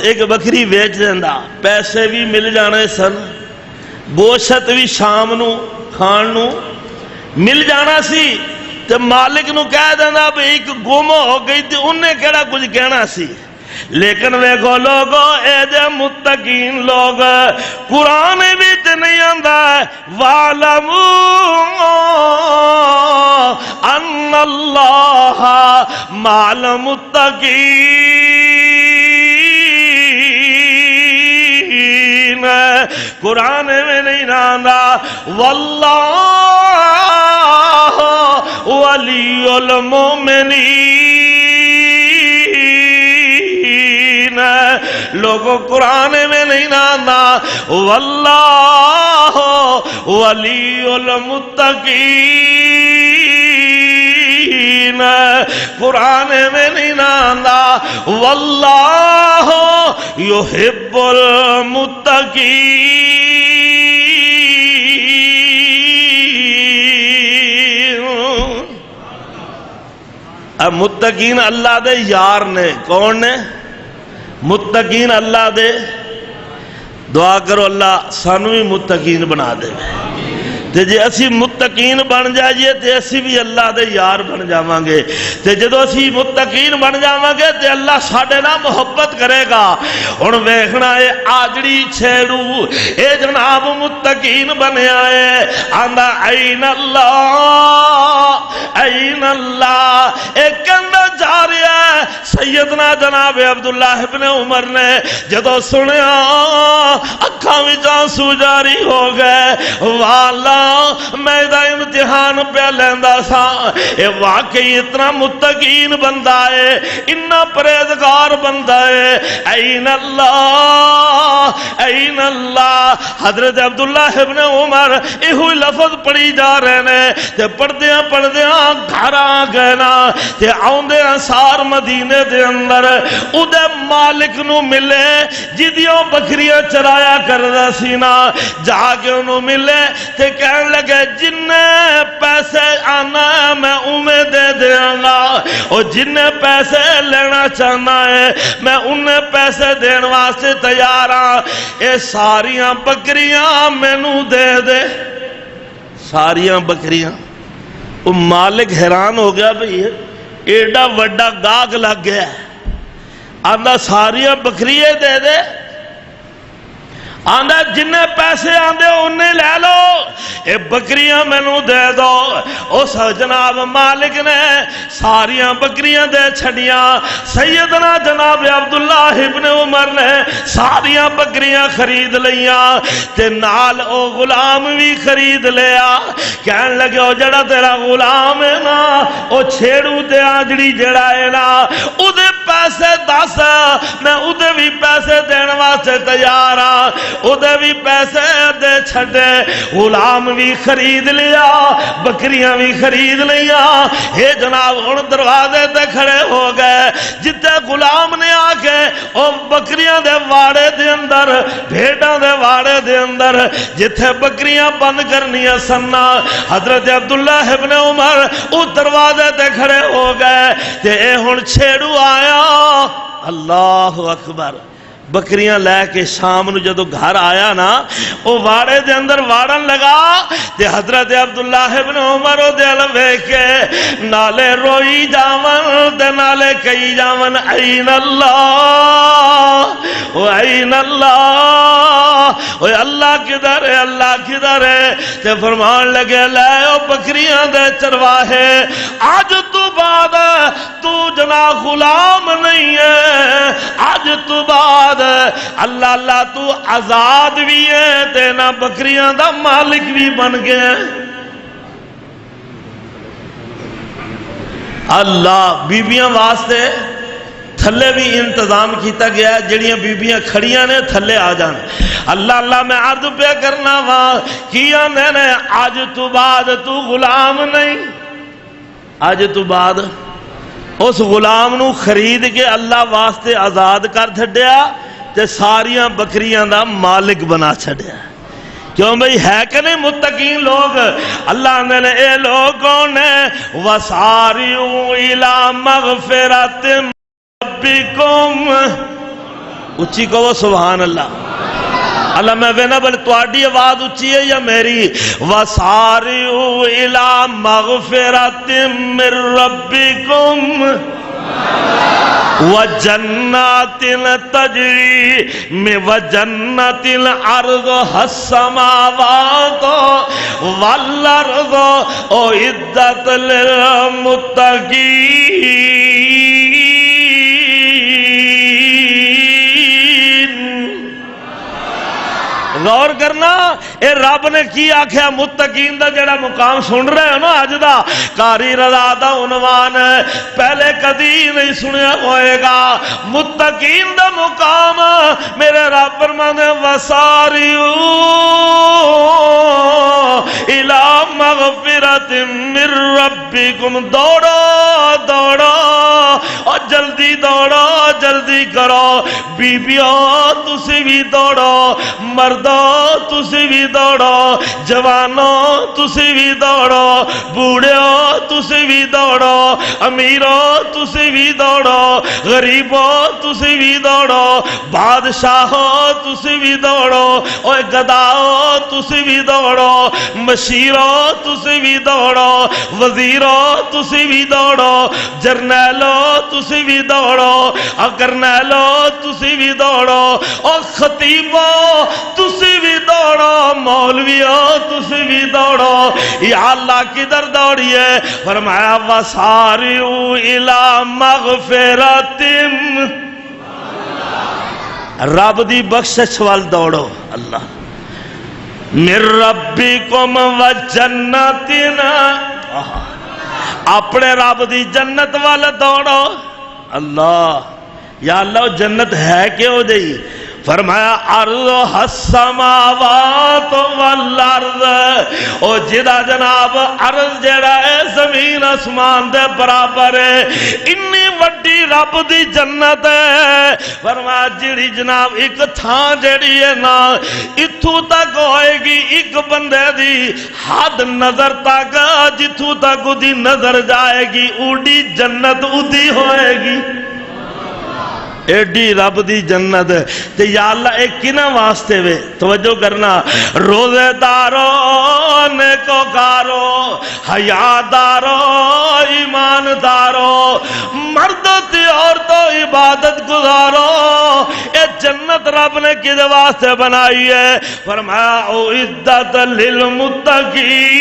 ایک بکری بیچ دیندہ، پیسے بھی مل جانے سن، گوشت بھی شام نو کھان نو مل جانا سی، تے مالک نو کہہ دینا بھی ایک گم ہو گئی تھی انہیں کہڑا کچھ کہنا سی۔ لیکن ویکھو لوگو اے دے متقین لوگ قرآن بھی تے نہیں آندہ ہے وَعْلَمُوا أَنَّ اللَّهَ مَعَ الْمُتَّقِينَ۔ قرآن میں نہیں آندہ وَاللَّهُ وَلِيُّ الْمُؤْمِنِينَ۔ لوگوں قرآن میں نہیں نانا واللہ ولی المتقین، قرآن میں نہیں نانا واللہ یحب المتقین۔ اب متقین اللہ دے یار نے، کون نے؟ متقین اللہ دے۔ دعا کرو اللہ سانو بھی متقین بنا دے، تے جے اسی متقین بن جائیے تے اسی بھی اللہ دے یار بن جاواں گے، تے جدو اسی متقین بن جاواں گے تے اللہ ساڈے نال محبت کرے گا۔ ہن ویکھنا اے آجڑی چھیڑو اے جناب متقین بنیا ہے، آندا این اللہ این اللہ۔ اے کہندا جا رہا ہے سیدنا جناب عبداللہ ابن عمر نے جدو سنیا اکھاں وچ آنسو جاری ہو گئے، والا میں دا امتحان پہ لیندہ سا، اے واقعی اتنا متقین بندہ ہے، اتنا پرہیزگار بندہ ہے۔ این اللہ این اللہ۔ حضرت عبداللہ ابن عمر ایہوئی لفظ پڑھی جا رہے ہیں، تے پڑھدیاں پڑھدیاں گھر آ گئے نا، تے آؤندے انصار مدینے دے اندر اودے مالک نو ملے جدیوں بکریاں چرایا کردہ سی نا، جا کے انہوں ملے تے کہنے لگے جننے پیسے آنا میں انہیں دے دیاں گا، اور جننے پیسے لینا چاہنا ہے میں انہیں پیسے دین واسطے تیار ہاں، اے ساریاں بکریاں میں نو دے دے۔ ساریاں بکریاں۔ وہ مالک حیران ہو گیا بھئی ایڈا وڈا گاگ لگ گیا، آندہ ساریاں بکریے دے دے۔ آندا جننے پیسے آندے انہیں لے لو، اے بکریاں مینوں دے دو۔ اس جناب مالک نے ساریاں بکریاں دے چھڑیاں، سیدنا جناب عبداللہ ابن عمر نے ساریاں بکریاں خرید لیاں تے نال او غلام بھی خرید لیا۔ کہن لگے او جڑا تیرا غلام ہے نا، او چھیڑو تے آجڑی جڑا ہے نا، او دے پیسے دس، میں او دے بھی پیسے دین واسطے تیار ہاں، او دے بھی پیسے دے چھڑے۔ غلام بھی خرید لیا، بکریاں بھی خرید لیا۔ اے جناب ہن دروازے تے کھڑے ہو گئے، جتے غلام نے آ کے او بکریاں دے واڑے دے اندر، بھیڑاں دے واڑے دے اندر جتھے بکریاں بند کرنیاں سننا، حضرت عبداللہ ابن عمر او دروازے تے کھڑے ہو گئے تے اے ہن چھیڑو آیا۔ اللہ اکبر، بکریاں لے کے شام نو جدو گھر آیا نا، او واڑے دے اندر واڑن لگا تے حضرت عبداللہ ابن عمر او دل ویکھ کے نالے روئی جاون تے نالے کئی جاون عین اللہ، او عین اللہ، او اللہ کدھر ہے، اللہ کدھر ہے؟ تے فرمان لگے لے او بکریاں دے چرواہے، آج تو بعد تو جنا غلام نہیں ہے، آج تو بعد اللہ اللہ تو آزاد بھی ہے تے نہ بکریاں دا مالک بھی بن گیا۔ اللہ بیبیاں واسطے تھلے بھی انتظام کیتا گیا ہے، جڑیاں بیبیاں کھڑیاں نے تھلے آ جان۔ اللہ اللہ میں عرض پہ کرنا وا کیا نے آج تو بعد تو غلام نہیں، آج تو بعد اس غلام نو خرید کے اللہ واسطے آزاد کر چھڈیا تے ساریاں بکریاں دا مالک بنا چھڈیا۔ کیوں بھئی ہے کہ نہیں متقین لوگ؟ اللہ نے اے لوگ کون ہیں؟ وَسَارِعُوا إِلَىٰ مَغْفِرَةٍ رَبِّكُمْ، اچھی کہو سبحان اللہ۔ اللہ میں وینا بل تواڈی آواز اچھی ہے یا میری؟ وَسَارِعُوا إِلَىٰ مَغْفِرَةٍ مِّن رَبِّكُمْ وَجَنَّاتٍ تَجْرِي وَجَنَّاتٍ عَرْضُهَا السَّمَاوَاتُ وَالْأَرْضُ أُعِدَّتْ لِلْمُتَّقِينَ۔ غور کرنا، اے رب نے کی آکھیا متقین دا جڑا مقام سن رہے ہو نا اج دا، قاری رضا دا عنوان پہلے کدی نہیں سنیا ہوئے گا۔ متقین دا مقام میرے رب فرماندے وَسَارِعُوا إِلَىٰ مَغْفِرَةٍ مِّن رَبِّكُمْ، دوڑو دوڑو اور جلدی دوڑو، جلدی کرو، بیبیوں تسی بھی دوڑو، مردوں تسی بھی دوڑو، جوانوں تسی بھی دوڑو، بوڑھوں تسی بھی دوڑو، امیروں تسی بھی دوڑو، غریبوں تسی بھی دوڑو، بادشاہوں تسی بھی دوڑو، اور گداؤں تسی بھی دوڑو، مشیروں تسی بھی دوڑو، وزیروں تسی بھی دوڑو، جرنیلوں تسی بھی دوڑو، اور کرنیلوں تسی بھی دوڑو، اور خطیبوں تسی بھی دوڑو، مولویوں تسی بھی دوڑو۔ یا اللہ کدھر دوڑیے؟ فرمایا وَسَارِعُوا إِلَىٰ مَغْفِرَةٍ، رب دی بخشش وال دوڑو، اللہ مِن رَبِّكُمْ وَجَنَّةٍ، اپنے رب دی جنت وال دوڑو۔ اللہ یا اللہ جنت ہے کیوں جئی؟ فرمایا عرض السماوات والارض، او جدا جناب عرض جڑا ہے زمین آسمان دے برابر ہے، انی وڈی رب دی جنت ہے۔ فرمایا جڑی جناب ایک تھان جڑی ہے نا اتھو تک ہوئے گی ایک بندے دی حد نظر تک، جتھو تک دی نظر جائے گی اوڈی جنت ادھی ہوئے گی۔ ایڈی رب دی جنت تے یا اللہ ایک کنا واسطے وے؟ توجہ کرنا، روزے دارو، نیکوکارو، حیا دارو، ایمان دارو، مرد تے عورتوں عبادت گزارو، اے جنت رب نے کدے واسطے بنائی ہے؟ فرمایا اعدت للمتقین.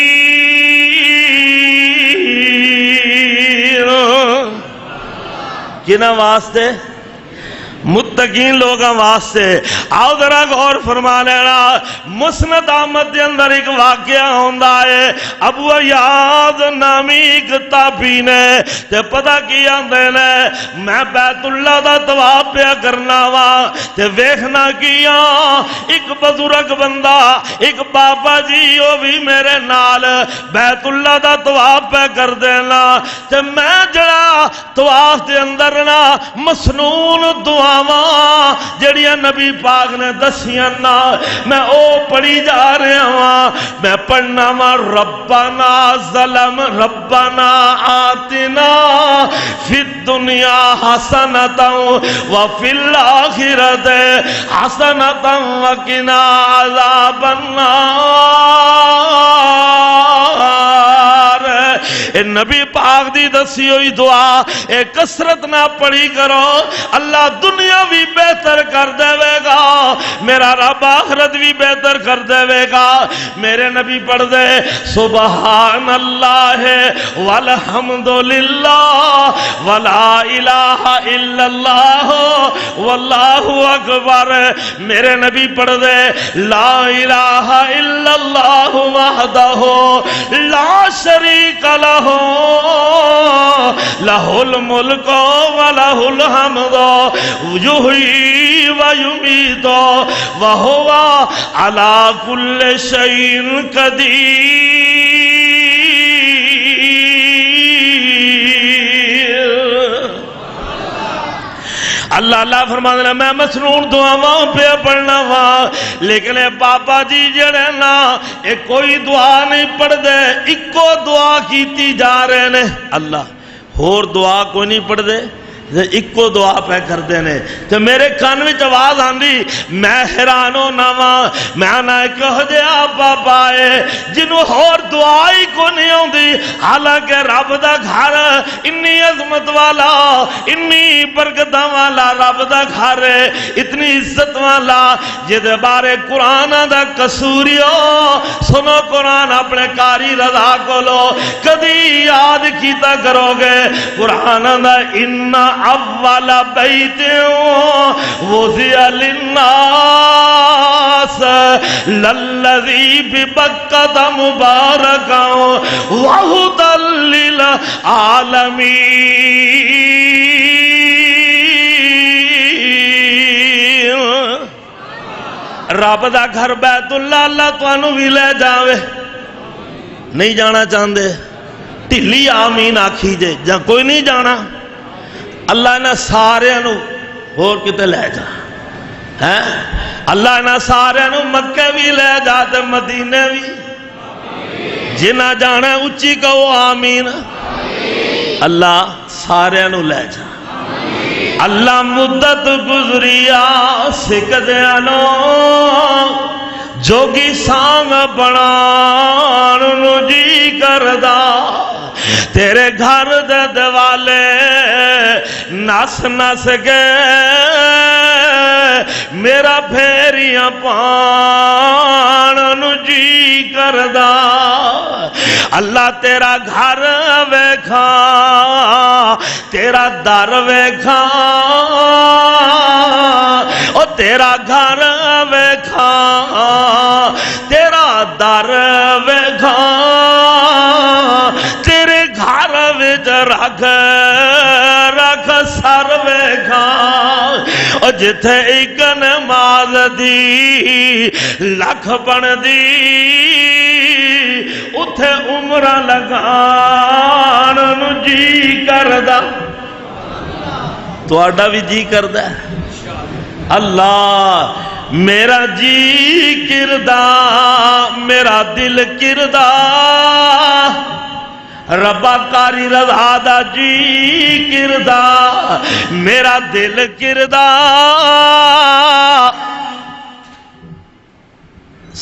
کنا واسطے؟ متقین لوگاں واسطے. آؤ ذرا غور فرما لینا. مسند احمد دے اندر ایک واقعہ ہوندا ہے. ابو ایاز نامی ایک تابعی نے تے پتہ کی آندے نے میں بیت اللہ دا طواف پیا کرنا وا تے ویکھنا کیا ایک بزرگ بندہ ایک بابا جی او بھی میرے نال بیت اللہ دا طواف پیا کر دینا تے میں جڑا طواف دے اندر نا مسنون دعا جڑیاں نبی پاک نے دسیاں نا میں او پڑھی جا رہا ہاں. میں پڑھنا وا ربنا ظلم ربنا آتنا فی الدنیا حسنۃ وفی الآخرۃ حسنۃ وقنا عذاب النار. اے نبی پاک دی دسی ہوئی دعا اے کثرت نہ پڑھی کرو. اللہ دنیا بھی بہتر کر دے گا, میرا رب آخرت بھی بہتر کر دے گا. میرے نبی پڑھ دے سبحان اللہ والحمد للہ ولا الہ الا اللہ واللہ اکبر. میرے نبی پڑھ دے لا الہ الا اللہ وحدہ لا شریک لہ لہ الملک ولہ الحمد یحیی ویمیت وہو علی کل شیء قدیر. اللہ اللہ فرما دینا میں مسنون دعاواں پہ پڑھنا وا لیکن اے بابا جی جڑے نا اے کوئی دعا نہیں پڑھ دے اکو دعا کیتی جا رہے نے. اللہ ہور دعا کوئی نہیں پڑھ دے اکو دعا پہ کر دینے. تو میرے کان میں آواز آندی میں حیران ہونا وا میں آنا کہو جیا بابا ہے جنہوں اور دعا ہی کو نہیں ہوندی حالانکہ رب دا گھر انی عظمت والا انی برکتاں والا رب دا گھر ہے اتنی عزت والا جدے بارے قرآن دا قصوریو سنو قرآن اپنے کاری رضا کو لو کدی یاد کیتا کرو گے قرآن دا انہا اول بیت وضع للناس للذی ببکۃ مبارکا وہدی للعالمین. رب دا گھر بیت اللہ اللہ تانوں بھی لے جاوے. نہیں جانا چاہندے ٹھلی آمین آکھی جے جا کوئی نہیں جانا اللہ نے سارے نو اور کتے لے جا ہے. اللہ نے سارے نو مکہ بھی لے جاتے مدینے بھی جنہ جانا اچھی کہو آمین. اللہ سارے نو لے جا. اللہ مدت گزریا سکدیاں نو جوگی سانگ بنان نو جی کردا تیرے گھر دے دوالے نس نس گئے میرا پھیریاں پان نو جی کردا. اللہ تیرا گھر ویکھا تیرا در ویکھا او تیرا گھر ویکھا تیرا در ویکھا تیرے گھر وچ رکھ رکھ سر ویکھا او جتھے ایک نماز دی لکھ بن دی اتھے عمرہ لگان نو جی کردا. تہاڈا بھی جی کردا ہے اللہ میرا جی کردا میرا دل کردا ربا کاری رضا دا جی کردا میرا دل کردا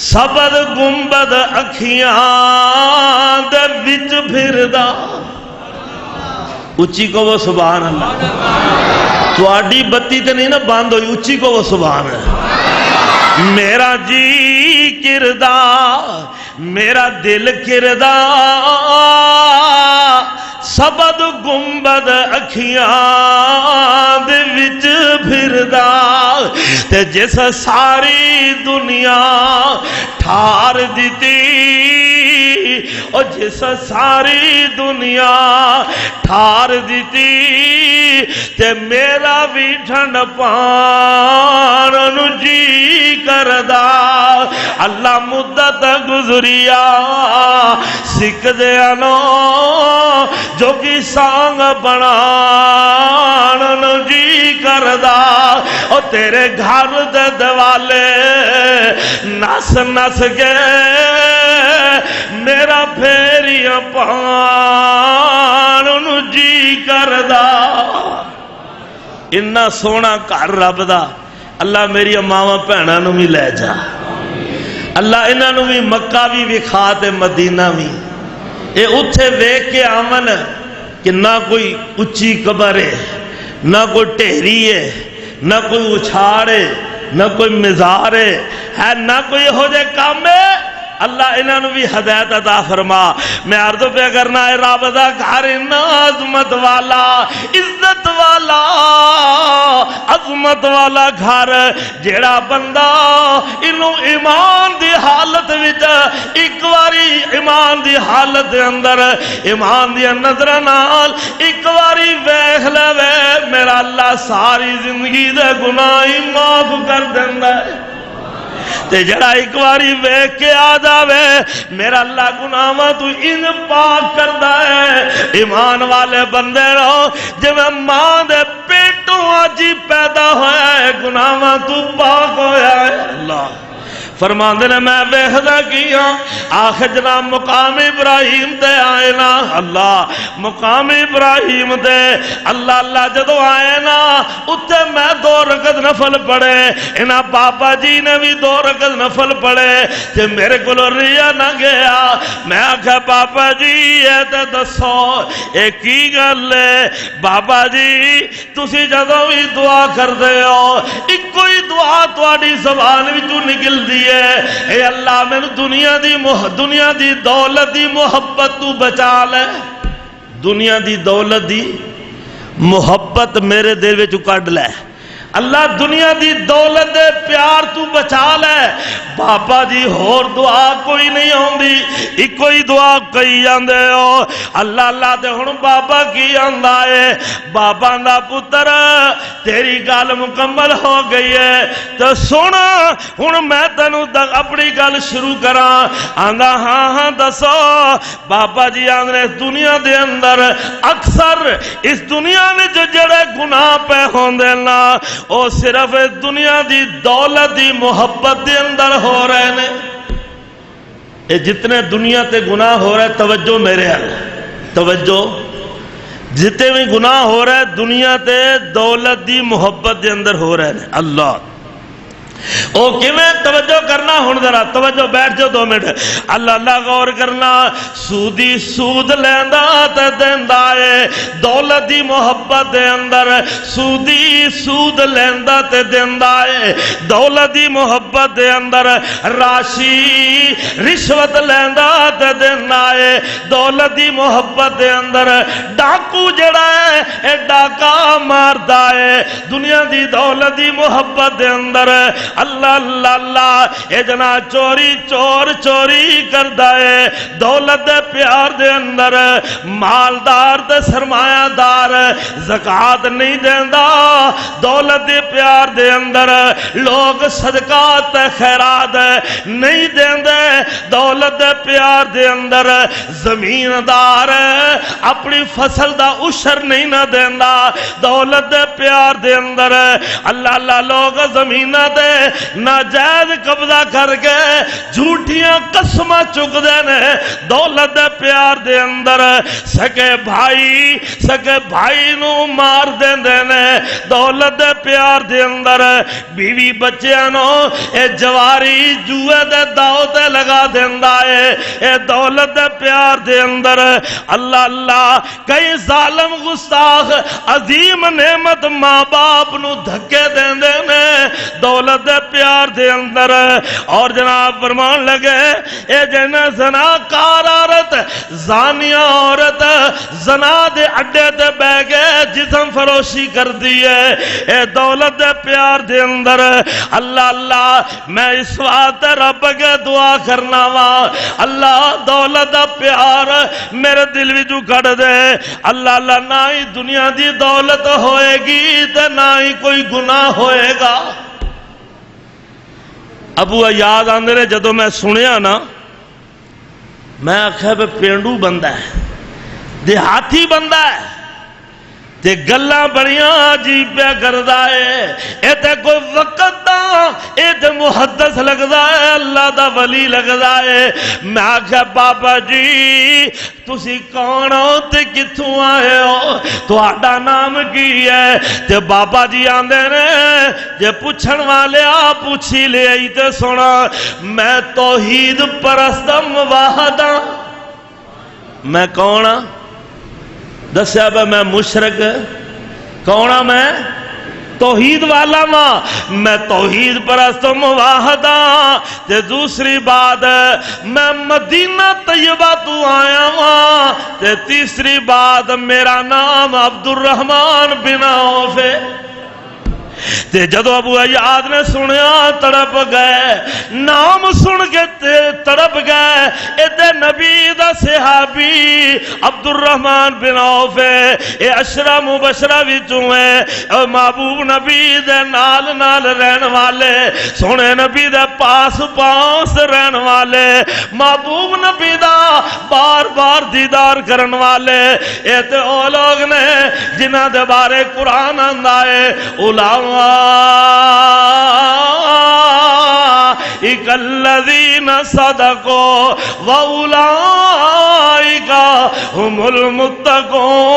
سبد گنبد اکھیاں دے وچ پھردا. اچھی کو وہ سبحان اللہ تواڈی بتی تے نہیں نا بند ہوئی، اچھی کو وہ سبحان ہے۔ میرا جی کردا میرا دل کردا سبد گنبد اکھیاں دے وچ پھردا تے جس ساری دنیا ٹھار دتی او جس ساری دنیا ٹھار دتی تے میرا بھی ٹھنڈ پان نو جی کردا اللہ مدت گزریا سکھ دیا نو جو کی سانگ بنان نو جی کردا او تیرے گھر دے دوالے نس نس کے میرا پھیریاں پان نو جی کردا اتنا سونا گھر رب دا اللہ میری ماواں بھیناں نو بھی لے جا اللہ انہاں نو بھی مکہ بھی وکھا تے مدینہ بھی اے اتھے ویکھ کے آمن کہ نہ کوئی اچھی قبر ہے نہ کوئی ٹہری ہے نہ کوئی اچھاڑ ہے نہ کوئی مزار ہے نہ کوئی ہو جائے کام ہے اللہ انہوں نے بھی ہدایت عطا فرما میں عرض پہ کرنا ہے رب دا گھر عظمت والا عزت والا عظمت والا گھر جیڑا بندہ انہوں ایمان دی حالت وچ ایک واری ایمان دی حالت دے اندر ایمان دی نظر نال ایک واری ویکھ لے میرا اللہ ساری زندگی دے گناہ معاف کر دیندا ہے تے جڑا ایک واری ویکھ کے آ جاوے میرا اللہ گناہاں تو ان پاک کردا ہے ایمان والے بندے رہو جے میں ماں دے پیٹوں اج پیدا ہویا ہے گناہاں تو پاک ہویا ہے اللہ فرماندے نے میں ویکھدا کیا آخر جناب مقام ابراہیم تے آئے نا اللہ مقام ابراہیم تے اللہ اللہ جدو آئے نا اتھے میں 2 رکعت نفل پڑھے انہاں بابا جی نے بھی 2 رکعت نفل پڑھے تے میرے کو ریا نہ گیا میں آکھا بابا جی یہ تے دسو اے کی گل ہے بابا جی تسی جدو بھی دعا کر دے ہو ایک کوئی دعا تواڈی زبان وچوں نکل دی اے اللہ میں دنیا دی دولت دی محبت تو بچا لے دنیا دی دولت دی محبت میرے دل وچ کڈ لے اللہ دنیا دی دولت دے پیار تو بچا لے بابا جی ہور دعا کوئی نہیں ہوندی ایک کوئی دعا کئی جاندے ہو اللہ اللہ تے ہن بابا کی آندا ہے بابا دا پتر تیری گل مکمل ہو گئی ہے تو سن ہن میں تینوں اپنی گل شروع کراں آندا ہاں ہاں دسو بابا جی آندے دنیا دے اندر اکثر اس دنیا وچ جڑے گناہ پہ ہوندے نا او صرف دنیا دی دولت دی محبت دے اندر ہو رہے نے اے جتنے دنیا تے گناہ ہو رہے توجہ میرے حال توجہ جتنے بھی گناہ ہو رہے دنیا تے دولت دی محبت دے اندر ہو رہے نے اللہ او کیویں توجہ کرنا ہن ذرا توجہ بیٹھ جاؤ 2 منٹ اللہ اللہ غور کرنا سودی سود لیندا تے دیندا اے دولت دی محبت دے اندر سودی سود لیندا تے دیندا اے دولت دی محبت دے اندر راشی رشوت لیندا تے دیندا اے دولت دی محبت دے اندر ڈاکو جڑا ہے اے ڈاکا ماردا اے دنیا دی دولت دی محبت دے اندر اللہ اللہ اللہ اے جنا چوری چور چوری کردا ہے دولت دے پیار دے اندر مالدار تے سرمایہ دار زکات نہیں دیندا دولت دے پیار دے اندر لوگ صدقات تے خیرات نہیں دیندے دولت دے پیار دے اندر زمیندار اپنی فصل دا عشر نہیں نہ دیندا دولت دے پیار دے اندر اللہ اللہ لوگ زمیناں تے ناجائز قبضہ کر کے جھوٹیاں قسم چکتے ہیں دولت دے پیار دے اندر سکے بھائی نو مار دیندے نے دولت دے پیار دے اندر بیوی بچیاں نو اے جواری جوئے دے داؤ تے لگا دیندا ہے اے دولت دے پیار دے اندر اللہ اللہ کئی ظالم گستاخ عظیم نعمت ماں باپ نو دھکے دیندے نے دولت دے پیار دے اندر اور جناب فرمان لگے اے جنہ زناکار عورت زانیہ عورت زنا دے اڈے تے بہ گئے جسم فروشی کر دیئے اے دولت دے پیار دے اندر اللہ اللہ میں اس وقت رب کے دعا کرنا وا اللہ دولت دا پیار میرے دل بھی جو کڑ دے اللہ اللہ نہ ہی دنیا دی دولت ہوئے گی تے نہ ہی کوئی گناہ ہوئے گا ابو یاد آندے نے جدو میں سنیا نا میں آخیا پہ پینڈو بندہ ہے دیہاتی بندہ ہے تے گلاں بڑیاں عجیب پہ کردا ہے اے تے کوئی وقت دا اے تے محدث لگدا ہے اللہ دا ولی لگدا ہے میں آخیا بابا جی تسی کون ہو تے کتھوں آئے ہو تہاڈا نام کی ہے تے بابا جی آندے نے جے پوچھن والے آ پوچھی لے آئی تے سونا میں توحید پرست موحد ہاں میں کون ہاں دسیا بھائی میں مشرک کون ہاں میں توحید والا ماں میں توحید پرست موحد ہاں تے دوسری بات میں مدینہ طیبہ تو آیا ہاں تے تیسری بات میرا نام عبد الرحمن بن عوف ہے تے جدو ابو ایاد نے سنیا تڑپ گئے نام سن کے تڑپ گئے اے نبی دا صحابی عبد الرحمن بن عوف اے عشرہ مبشرہ وچوں ہے اے محبوب نبی دے نال نال رہن والے سونے نبی دے پاس پاس رہن والے محبوب نبی دا بار بار دیدار کرن والے اے تے او لوگ نے جنہاں دے بارے قرآن آندا ہے علماء الذین صدقوا واولئک هم المتقون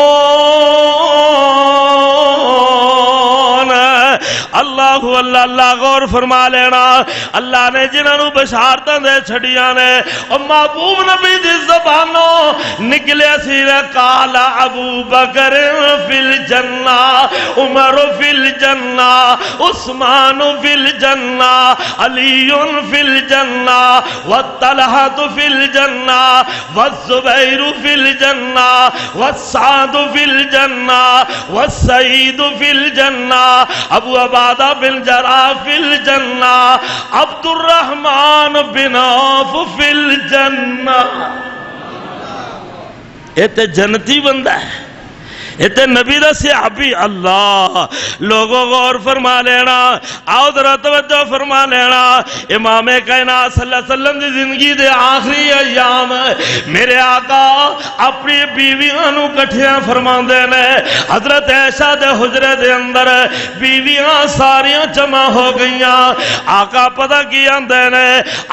اللہ اللہ اللہ غور فرما لینا اللہ نے جنہاں نو بشارتاں دے چھڑیاں نے اور محبوب نبی دی زبانوں نکلے سیرے قال ابو بکر فی الجنہ عمر فی الجنہ عثمان فی الجنہ علی فی الجنہ والطلحہ فی الجنہ والزبیر فی الجنہ والسعد فی الجنہ والسعید فی الجنہ ابو عبادہ بن جراح فی الجنہ عبد الرحمن بن عوف فی الجنہ یہ تے جنتی بندہ ہے یہ تے نبی دا صحابی اللہ لوگوں غور فرما لینا آؤ ذرا توجہ فرما لینا امام کائنات صلی اللہ علیہ وسلم دی زندگی دے آخری ایام میرے آقا اپنی بیویاں نو کٹھیاں فرما دینے حضرت عائشہ دے حجرے دے اندر بیویاں ساریاں جمع ہو گئیاں آقا پتہ کیا دینے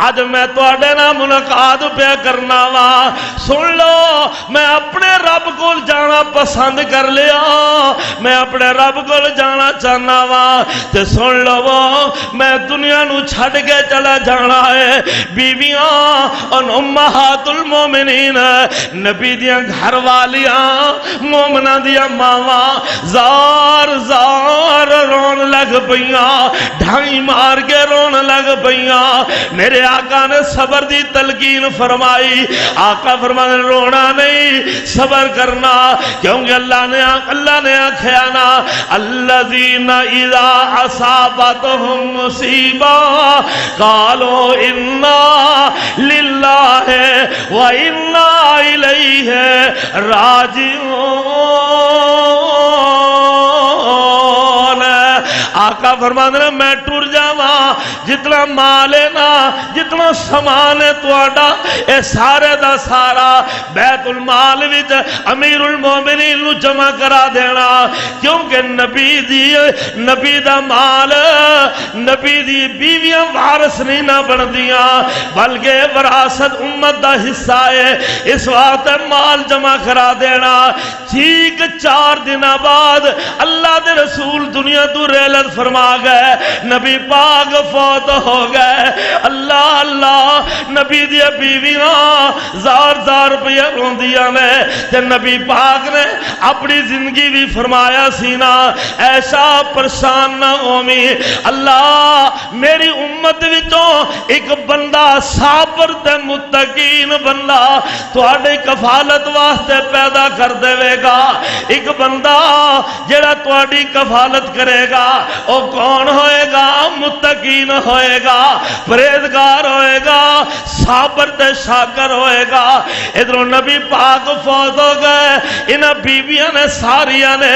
آج میں توڑے نا ملاقات پہ کرنا وا سن لو میں اپنے رب کو جانا پسند کر لیا میں اپنے رب کو جانا چاہنا وا تے سن لو میں دنیا نو چھڑ کے چلا جانا ہے بیویاں اور امہات المومنین نبی دیاں گھر والیاں مومنہ دیاں ماواں زار زار رون لگ پئیاں ڈھائی مار کے رون لگ پئیاں میرے آقا نے صبر دی تلقین فرمائی آقا فرمانے رونا نہیں صبر کرنا کیونکہ اللہ نے آکھیا نا الذین اذا اصابتهم مصیبہ قالوا انا للہ و انا الیہ راجعون آقا فرماندے میں ٹر جاواں جتنا مال ہے نا جتنا سامان ہے تہاڈا اے سارے دا سارا بیت المال وچ امیر المومنین نو جمع کرا دینا کیونکہ نبی دا مال نبی دی بیویاں وارث نہیں نہ بندیاں بلکہ وراثت امت دا حصہ ہے اس واسطے مال جمع کرا دینا ٹھیک 4 دن بعد اللہ دے رسول دنیا تو رحلت فرما گئے نبی پاک فوت ہو گئے اللہ اللہ نبی دی بیویاں زار روپیہ روندیاں نے تے نبی پاک نے اپنی زندگی بھی فرمایا سی نا ایسا پریشان نہ ہومی اللہ میری امت وچوں ایک بندہ صابر تے متقین بندہ تواڈی کفالت واسطے پیدا کر دے گا ایک بندہ جڑا تواڈی کفالت کرے گا او کون ہوئے گا متقین ہوئے گا پرہیزگار ہوئے گا صابر تے شاکر ہوئے گا ادھروں نبی پاک فوت ہو گئے انہاں بیویاں نے ساریاں نے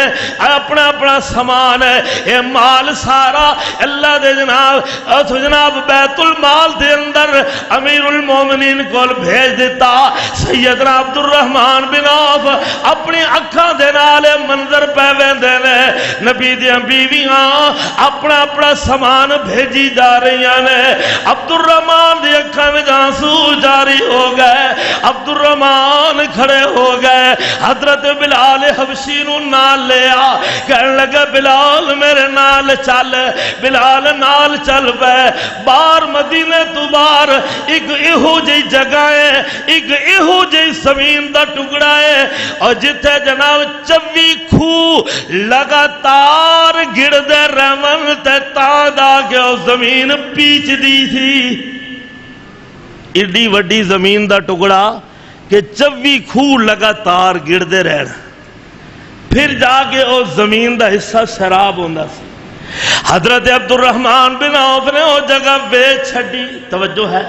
اپنا اپنا سامان ہے اے مال سارا اللہ دے جناب بیت المال دے اندر امیر المومنین کو بھیج دیتا سیدنا عبد الرحمن بن عوف اپنی اکھاں دے نال منظر پہ ویندے نے نبی دیاں بیویاں اپنا اپنا سامان بھیجی جا رہی نے عبد الرحمن دی اکھاں وچ آنسو جاری ہو گئے عبد الرحمن کھڑے ہو گئے حضرت بلال حبشی نو نال لیا کہنے لگا بلال میرے نال چل بلال نال چل پے باہر مدینے تو باہر ایک ایہو جی جگہ ہے ایک ایہو جی زمین دا ٹکڑا ہے اور جتھے جناب 24 کھو لگاتار گڑ دے رحمن تے تادا کے او زمین پیچ دی تھی ایڈی وڈی زمین دا ٹکڑا کہ 24 کھو لگاتار گڑ دے رہنا پھر جا کے او زمین دا حصہ سراب ہوندا سی حضرت عبد الرحمن بن عوف نے او جگہ بیچ چھڈی توجہ ہے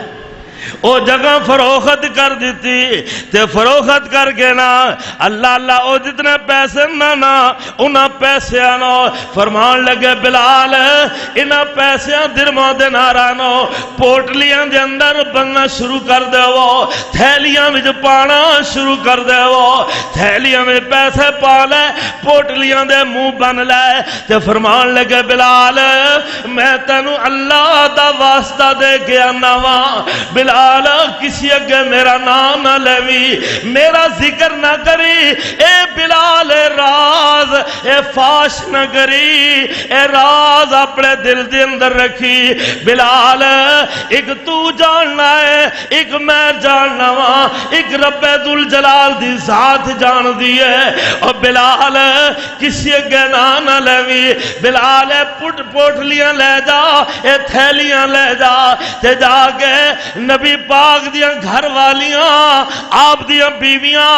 او جگہ فروخت کر دیتی تے فروخت کر کے نا اللہ اللہ او جتنے پیسے نا انہاں پیسے آنو فرمان لگے بلال انہاں پیسے درموں دینارانو پوٹلیاں دے اندر بننا شروع کر دے وہ تھیلیاں میں جو پانا شروع کر دے وہ تھیلیاں میں پیسے پا لے پوٹلیاں دے منہ بن لے تے فرمان لگے بلال میں تینو اللہ دا واسطہ دے کے آنا وہاں بلال کسی اگے میرا نام نہ لیوی میرا ذکر نہ کری اے بلال راز اے فاش نہ کری اے راز اپنے دل دے اندر رکھی بلال ایک تو جاننا ہے ایک میں جاننا ہاں ایک رب ذوالجلال دی ذات جان دی ہے اور بلال کسی اگے نام نہ لیوی بلال پوٹلیاں لے جا اے تھیلیاں لے جا تے جا کے نبی پاک دیاں گھر والیاں آپ دیاں بیویاں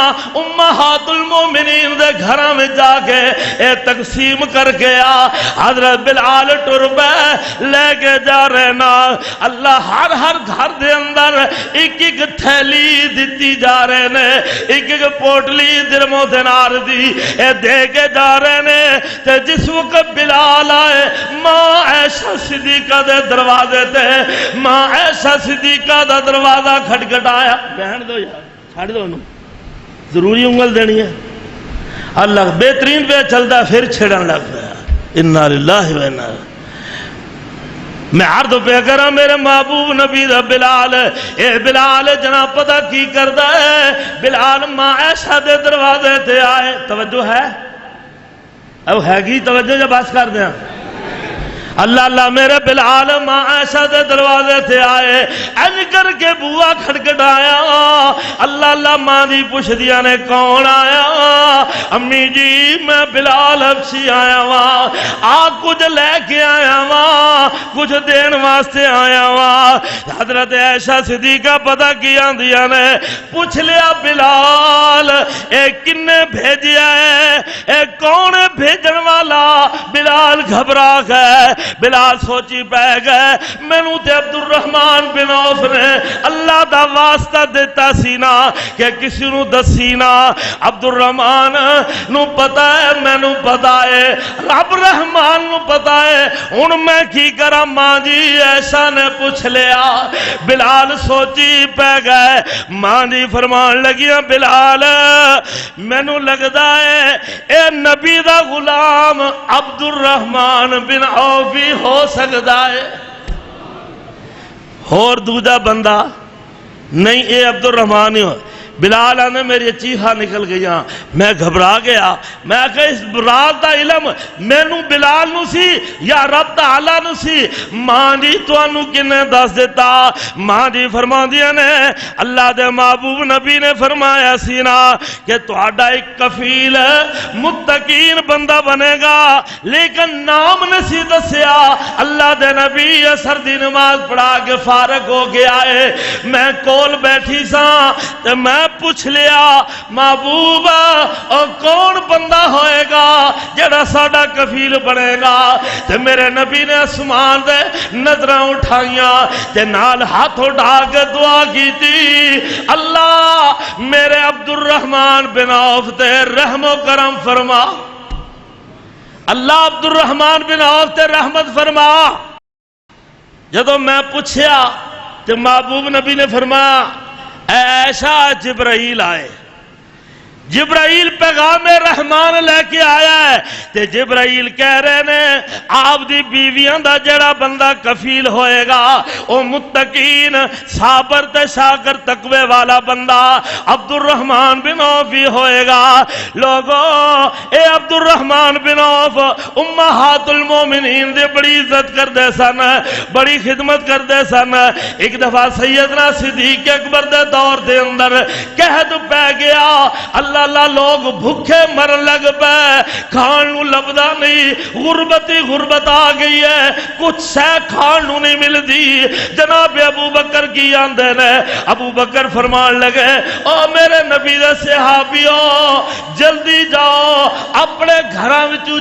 امہات المومنین دے گھراں میں جا کے اے تقسیم کر کے حضرت بلال ٹربے لے کے جا رہے نا اللہ ہر گھر دے اندر ایک تھیلی دیتی جا رہے نے ایک پوٹلی درم و دینار دی اے دے کے جا رہے نے تے جس وقت بلال آئے ماں عائشہ صدیقہ دے دروازے تے ماں عائشہ صدیقہ دا دروازہ کھٹکھٹایا بہن دو یار چھاڑ دو انہوں ضروری انگل دینی ہے اللہ بہترین پہ چلتا پھر چھڑن لگ پیا انا للہ و انا میں عرض پہ کرا میرے محبوب نبی دا بلال اے بلال جناب پتہ کی کردا ہے بلال ماں عائشہ دے دروازے تے آئے توجہ ہے او ہے گی توجہ جب بس کر دیا اللہ اللہ میرے بلال ماں عائشہ دے دروازے تے آئے این کر کے بوا کھٹکھٹایا اللہ اللہ ماں دی پوچھ دیا نے کون آیا امی جی میں بلال حبشی آیا وہاں کچھ لے کے آیا وہاں کچھ دین واسطے آیا وہاں حضرت عائشہ صدیقہ پتہ کیا دیا نے پوچھ لیا بلال اے کنے بھیجیا ہے اے کون بھیجن والا بلال گھبرا گئے بلال سوچی پہ گئے مینوں تے عبد الرحمان بن عوف نے اللہ دا واسطہ دیتا سی نا کہ کسی نو دسی نا عبد الرحمان نو پتا ہے مینوں پتا ہے رب رحمان نو پتا ہے ہن میں کی کراں ماں جی ایسا نے پوچھ لیا بلال سوچی پہ گئے ماں جی فرمان لگیاں بلال مینوں لگدا ہے اے نبی دا غلام عبد الرحمان بن عوف بھی ہو سکدا ہے اور دوجا بندہ نہیں اے عبد الرحمان ہی ہو بلال نے میری چیخا نکل گیا میں گھبرا گیا میں کہ اس رات دا علم مینوں بلال نو سی یا رب تعالی نو سی ماں جی تانوں کنے دس دیتا ماں جی فرماندیاں نے اللہ دے محبوب نبی نے فرمایا سی نا کہ تہاڈا ایک کفیل متقین بندہ بنے گا لیکن نام نہیں دسیا اللہ دے نبی اثر دی نماز پڑھا کے فارغ ہو گیا ہے میں کول بیٹھی سا تے میں پوچھ لیا محبوبہ اور کون بندہ ہوئے گا جڑا ساڈا کفیل بنے گا تے میرے نبی نے آسمان دے نظراں اٹھائیاں تے نال ہاتھ اٹھا کے دعا کی تھی اللہ میرے عبد الرحمان بن عوف تے رحم و کرم فرما اللہ عبد الرحمان بن عوف تے رحمت فرما جدو میں پوچھیا تے محبوب نبی نے فرمایا اے عائشہ جبرائیل آئے جبرائیل پیغام رحمان لے کے آیا ہے تے جبرائیل کہہ رہے نے آپ دی بیویاں دا جڑا بندہ کفیل ہوئے گا او متقین صابر تے شاکر تقوی والا بندہ عبد الرحمان بن عوف ہی ہوئے گا لوگو اے عبد الرحمان بن عوف امہات المومنین دے بڑی عزت کر دے سن بڑی خدمت کر دے سن ایک دفعہ سیدنا صدیق اکبر دے دور دے اندر قحط پہ گیا اللہ لوگ بھوکے مرن لگ پے کھان نو لبدا نہیں غربت آ گئی ہے کچھ شے کھان نو نہیں ملدی جناب ابو بکر کی آندے نے ابو بکر فرمان لگے او میرے نبی دے صحابیو جلدی جاؤ اپنے گھراں وچوں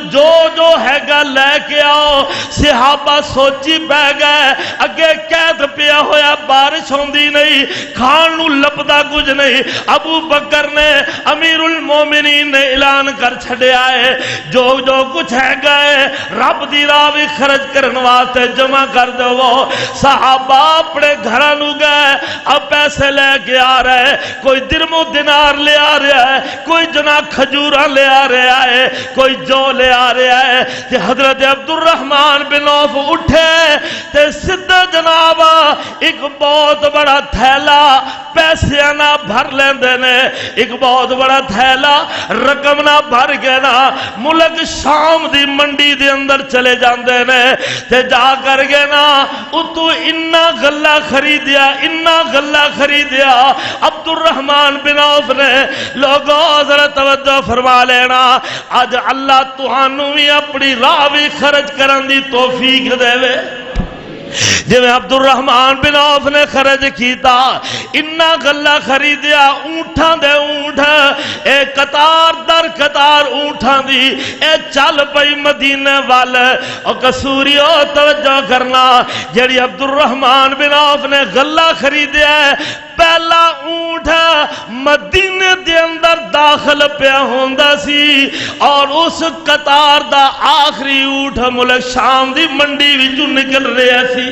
جو ہے گا لے کے آؤ صحابہ سوچی پہ گئے اگے قید پیا ہویا بارش ہوندی نہیں کھان نو لبدا کچھ نہیں ابو بکر نے امیر المومنین نے اعلان کر چھڑیا ہے جو کچھ ہے گئے رب دی راہ وچ خرچ کرن واسطے جمع کر دو صحابہ اپنے گھراں نو گئے اب پیسے لے کے آ رہے کوئی درم و دینار لے آ رہا ہے کوئی جنا کھجوراں لے آ رہا ہے کوئی جو لے آ رہا ہے تے حضرت عبد الرحمان بن عوف اٹھے تے سدھا جناب ایک بہت بڑا تھیلا پیسے نہ بھر لیندے نے ایک بہت بڑا تھیلا رقم نہ بھر کے نا ملک شام دی منڈی دے اندر چلے جاندے نے تے جا کر کے نا اتو انہ غلہ خریدیا عبد الرحمان بن عوف نے لوگوں ذرا توجہ فرما لینا آج اللہ تہانوں بھی اپنی راہ بھی خرچ کرن دی توفیق دے وے جب عبد الرحمان بن عوف نے خرج کیتا انہا گلہ خریدیا اونٹھاں دے اونٹ اے قطار در قطار اونٹھاں دی اے چل پئی مدینے والے اور کسوریو توجہ کرنا جڑی عبد الرحمان بن عوف نے گلہ خریدیا ہے پہلا اونٹ مدینے دے اندر داخل پیا ہوندا سی اور اس قطار دا آخری اونٹ ملک شام دی منڈی وچوں نکل رہا سی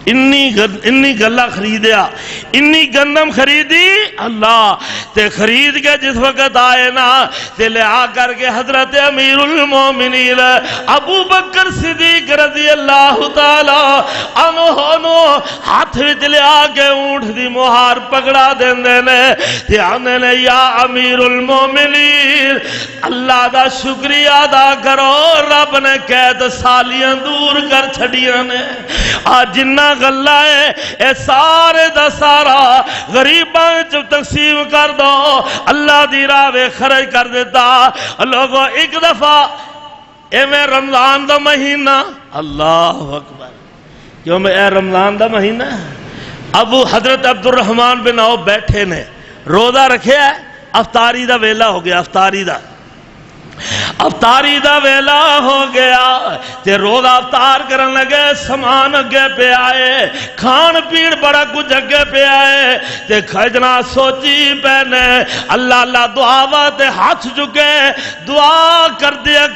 انی گلہ خریدیا انی گندم خریدی اللہ تے خرید کے جس وقت آئے نا تے لے آ کر کے حضرت امیر المومنین ابو بکر صدیق رضی اللہ تعالی عنہ ہاتھ وچ لے آ کے اونٹ دی مہار پکڑا دیندے نے تے آندے نے یا امیر المومنین اللہ دا شکریہ ادا کرو رب نے قید سالیاں دور کر چھڑیاں نے آج جنہ گلہ ہے اے سارے دا سارا غریباں وچ تقسیم کر دو اللہ دی راہ وچ خرچ کر دیتا لوگوں ایک دفعہ اے میں رمضان دا مہینہ اللہ اکبر کیوں میں اے رمضان دا مہینہ ابو حضرت عبد الرحمان بن عوف بیٹھے نے روزہ رکھے ہے افطاری دا ویلا ہو گیا افطاری دا افطاری دا ویلا ہو گیا تے روزہ افطار کرن لگے، سامان اگے پہ آئے، کھان پین بڑا کچھ اگے پہ آئے تے کھجنا سوچی پینے اللہ اللہ دعا تے ہاتھ چکے دعا کر دیا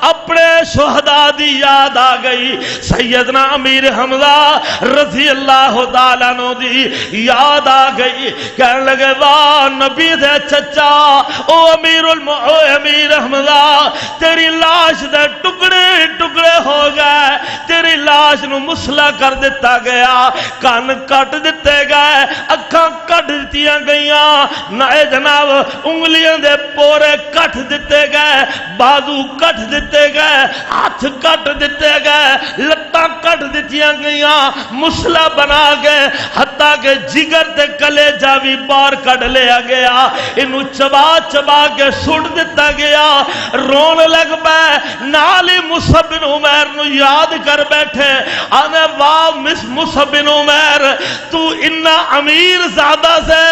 اپنے شہداء دی یاد آ گئی، سیدنا امیر حمزہ رضی اللہ تعالیٰ عنہ دی یاد آ گئی، کہنے لگے واہ نبی دے چچا او امیر حمزہ تیری لاش دے ٹکڑے ٹکڑے ہو گئے، تیری لاش نو مسلا کر دیتا گیا، کان کٹ دیتے گئے، اکھاں کٹ دیتیاں گئیاں، نائے جناب انگلیاں دے پورے کٹ دیتے گئے، بازو کٹ دیتے گئے، ہاتھ کٹ دیتے گئے، لتاں کٹ دیتیاں گئیاں، مسلا بنا گئے، حتیٰ کہ جگر تے کلیجہ بھی باہر کٹ لیا گیا، انہوں چبا چبا کے سٹ دیتا گیا، رون لگ پہ نالی مصعب بن عمیر نو یاد کر بیٹھے، آنے واہ مصعب بن عمیر تو انہا امیر زیادہ سے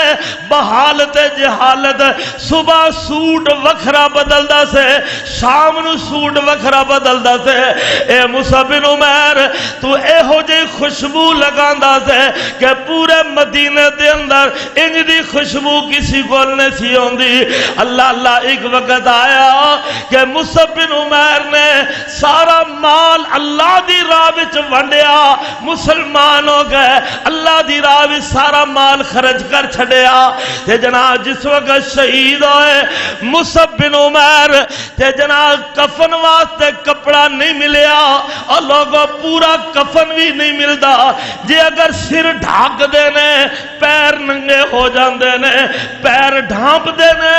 بحالت جہالت صبح سوٹ وکھرا بدلدہ سے شام نو سوٹ وکھرا بدلدہ سے، اے مصعب بن عمیر تو اے ہو جی خوشبو لگاندہ سے کہ پورے مدینے دے اندر انج دی خوشبو کسی کو نہیں سی ہوندی۔ اللہ اللہ ایک وقت آیا کہ مصعب بن عمیر نے سارا مال اللہ دی راہ وچ ونڈیا، مسلمان ہو گئے، اللہ دی راہ وچ سارا مال خرچ کر چھڈیا تے جناب جس وقت شہید ہوئے مصعب بن عمیر تے جناب کفن واسطے کپڑا نہیں ملیا اور لوگوں پورا کفن بھی نہیں ملدا، جے اگر سر ڈھاک دینے پیر ننگے ہو جاندے نے، پیر ڈھانپ دینے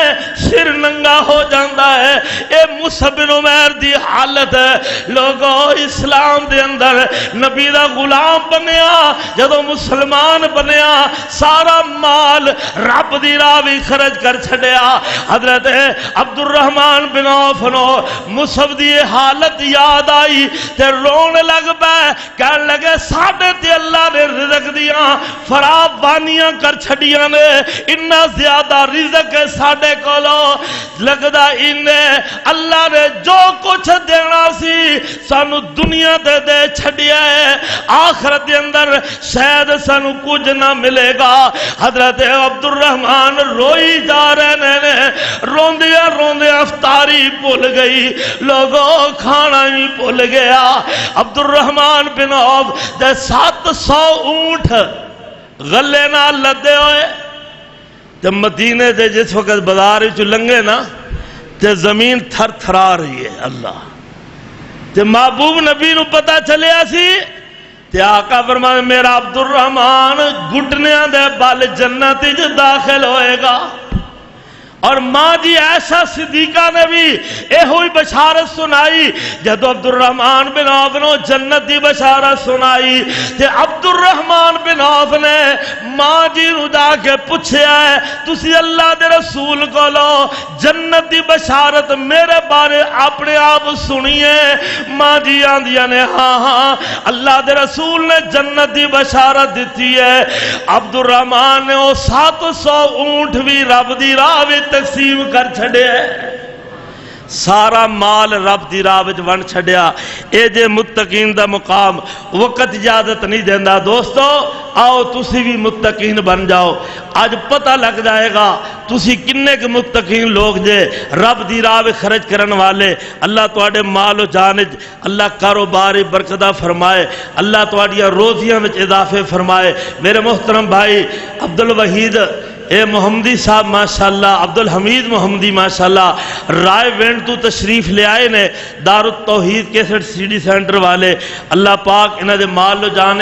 سر ننگا ہو جاندہ ہے، اے مصعب بن عمیر دی حالت ہے۔ لوگوں اسلام دے اندر نبی دا غلام بنیا، جدو مسلمان بنیا سارا مال رب دی راہ بھی خرچ کر چھڑیا۔ حضرت عبد الرحمن بن عوف نو مصعب دی حالت یاد آئی تے رون لگ پے، کہنے لگے ساڈے تے اللہ نے رزق دیاں فراوانیاں کر چھڑیاں نے، اتنا زیادہ رزق ہے ساڈے کولو، لگدا انہیں اللہ نے جو کچھ دینا سی سانو دنیا دے دے چھڑیا ہے، آخرت دے اندر شاید سانو کچھ نہ ملے گا۔ حضرت عبد الرحمن روئی جا رہے نے، روندیا روندیا افطاری بھول گئی، لوگوں کھانا بھی بھول گیا۔ عبد الرحمن بن عوف دے 700 اونٹ غلے نہ لدے ہوئے تے مدینے دے جس وقت بازار وچ لنگے نا تے زمین تھر تھرا رہی ہے، اللہ تے محبوب نبی نو پتہ چلیا سی تے آقا فرمایا میرا عبد الرحمن گھٹنیاں دے بال جنت وچ داخل ہوئے گا۔ اور ماں جی عائشہ صدیقہ نے بھی اے ہوئی بشارت سنائی، جدو عبد الرحمن بن عوف نے جنت دی بشارت سنائی تے عبد الرحمن بن عوف نے ماں جی نو جا کے پوچھیا ہے تسی اللہ دے رسول کو لو جنت دی بشارت میرے بارے اپنے آپ سنیے؟ ماں جی آندیاں نے ہاں ہاں اللہ دے رسول نے جنت دی بشارت دیتی ہے۔ عبد الرحمن نے وہ 700 اونٹ بھی رب دی راہ تقسیم کر چھڑے، سارا مال رب دی راہ وچ ون چھڑیا۔ اے جے متقین دا مقام وقت اجازت نہیں دیندا، دوستو آؤ تسی بھی متقین بن جاؤ، آج پتہ لگ جائے گا تسی کنے کے متقین لوگ جے رب دی راہ وچ خرچ کرن والے۔ اللہ تواڈے مال و جان وچ اللہ کاروبار برکتہ فرمائے، اللہ تواڈیاں روزیاں وچ اضافے فرمائے۔ میرے محترم بھائی عبد الوحید اے محمدی صاحب ماشاءاللہ، عبد الحمید محمدی ماشاءاللہ رائے وینڈ تو تشریف لے آئے نے، دار التوحید کیسٹ سی ڈی سینٹر والے۔ اللہ پاک انہاں دے مال و جان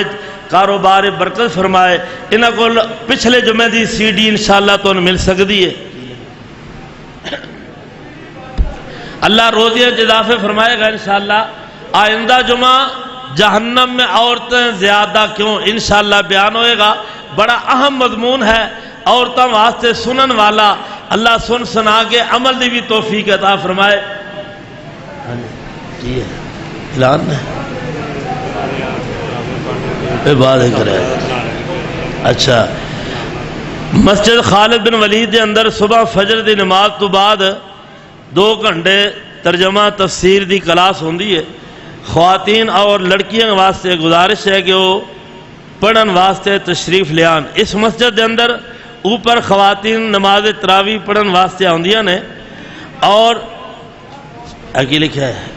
کاروبار برکت فرمائے۔ انہاں کو پچھلے جمعے دی سی ڈی انشاءاللہ تو مل سکتی ہے، اللہ روزیاں اضافے فرمائے گا انشاءاللہ۔ آئندہ جمعہ جہنم میں عورتیں زیادہ کیوں انشاءاللہ بیان ہوئے گا، بڑا اہم مضمون ہے، عورتوں واسطے سنن والا، اللہ سن سنا کے عمل دی بھی توفیق عطا فرمائے۔ جی اعلان ہے بات کرے۔ اچھا، مسجد خالد بن ولید دے اندر صبح فجر دی نماز تو بعد 2 گھنٹے ترجمہ تفسیر دی کلاس ہوندی ہے. خواتین اور لڑکیاں واسطے گزارش ہے کہ وہ پڑھن واسطے تشریف لے آن. اس مسجد دے اندر اوپر خواتین نماز تراویح پڑھن واسطے آندیاں نے اور کی لکھا ہے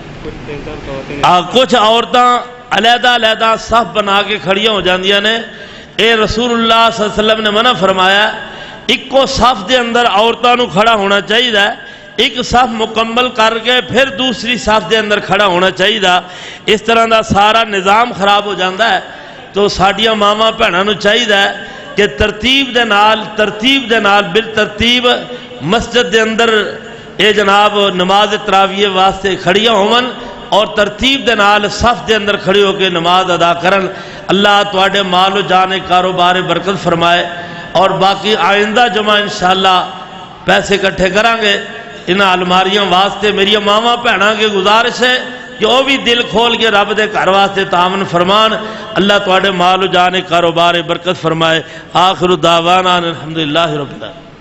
کچھ عورتاں علیحدہ صف بنا کے کھڑیاں ہو جاندیاں نے. اے رسول اللہ صلی اللہ علیہ وسلم نے منع فرمایا ایکو صف دے اندر عورتاں نو کھڑا ہونا چاہیے. ایک صف مکمل کر کے پھر دوسری صف دے اندر کھڑا ہونا چاہیے. اس طرح دا سارا نظام خراب ہو جاتا ہے. تو ساڈیاں ماواں بھیناں نو چاہیے کہ ترتیب دے نال بالترتیب مسجد دے اندر اے جناب نماز تراویح واسطے کھڑیاں ہون اور ترتیب دے نال صف دے اندر کھڑے ہو کے نماز ادا کرن. اللہ تواڈے مال و جان کاروبار برکت فرمائے. اور باقی آئندہ جمعہ انشاءاللہ پیسے اکٹھے کریں گے. انہاں الماریاں واسطے میری ماواں بھیناں کے گزارش ہے کہ وہ بھی دل کھول کے رب دے گھر واسطے تعاون فرمان. اللہ تواڈے مال و جان کاروبار برکت فرمائے. آخر دعوانا الحمدللہ رب العالمین.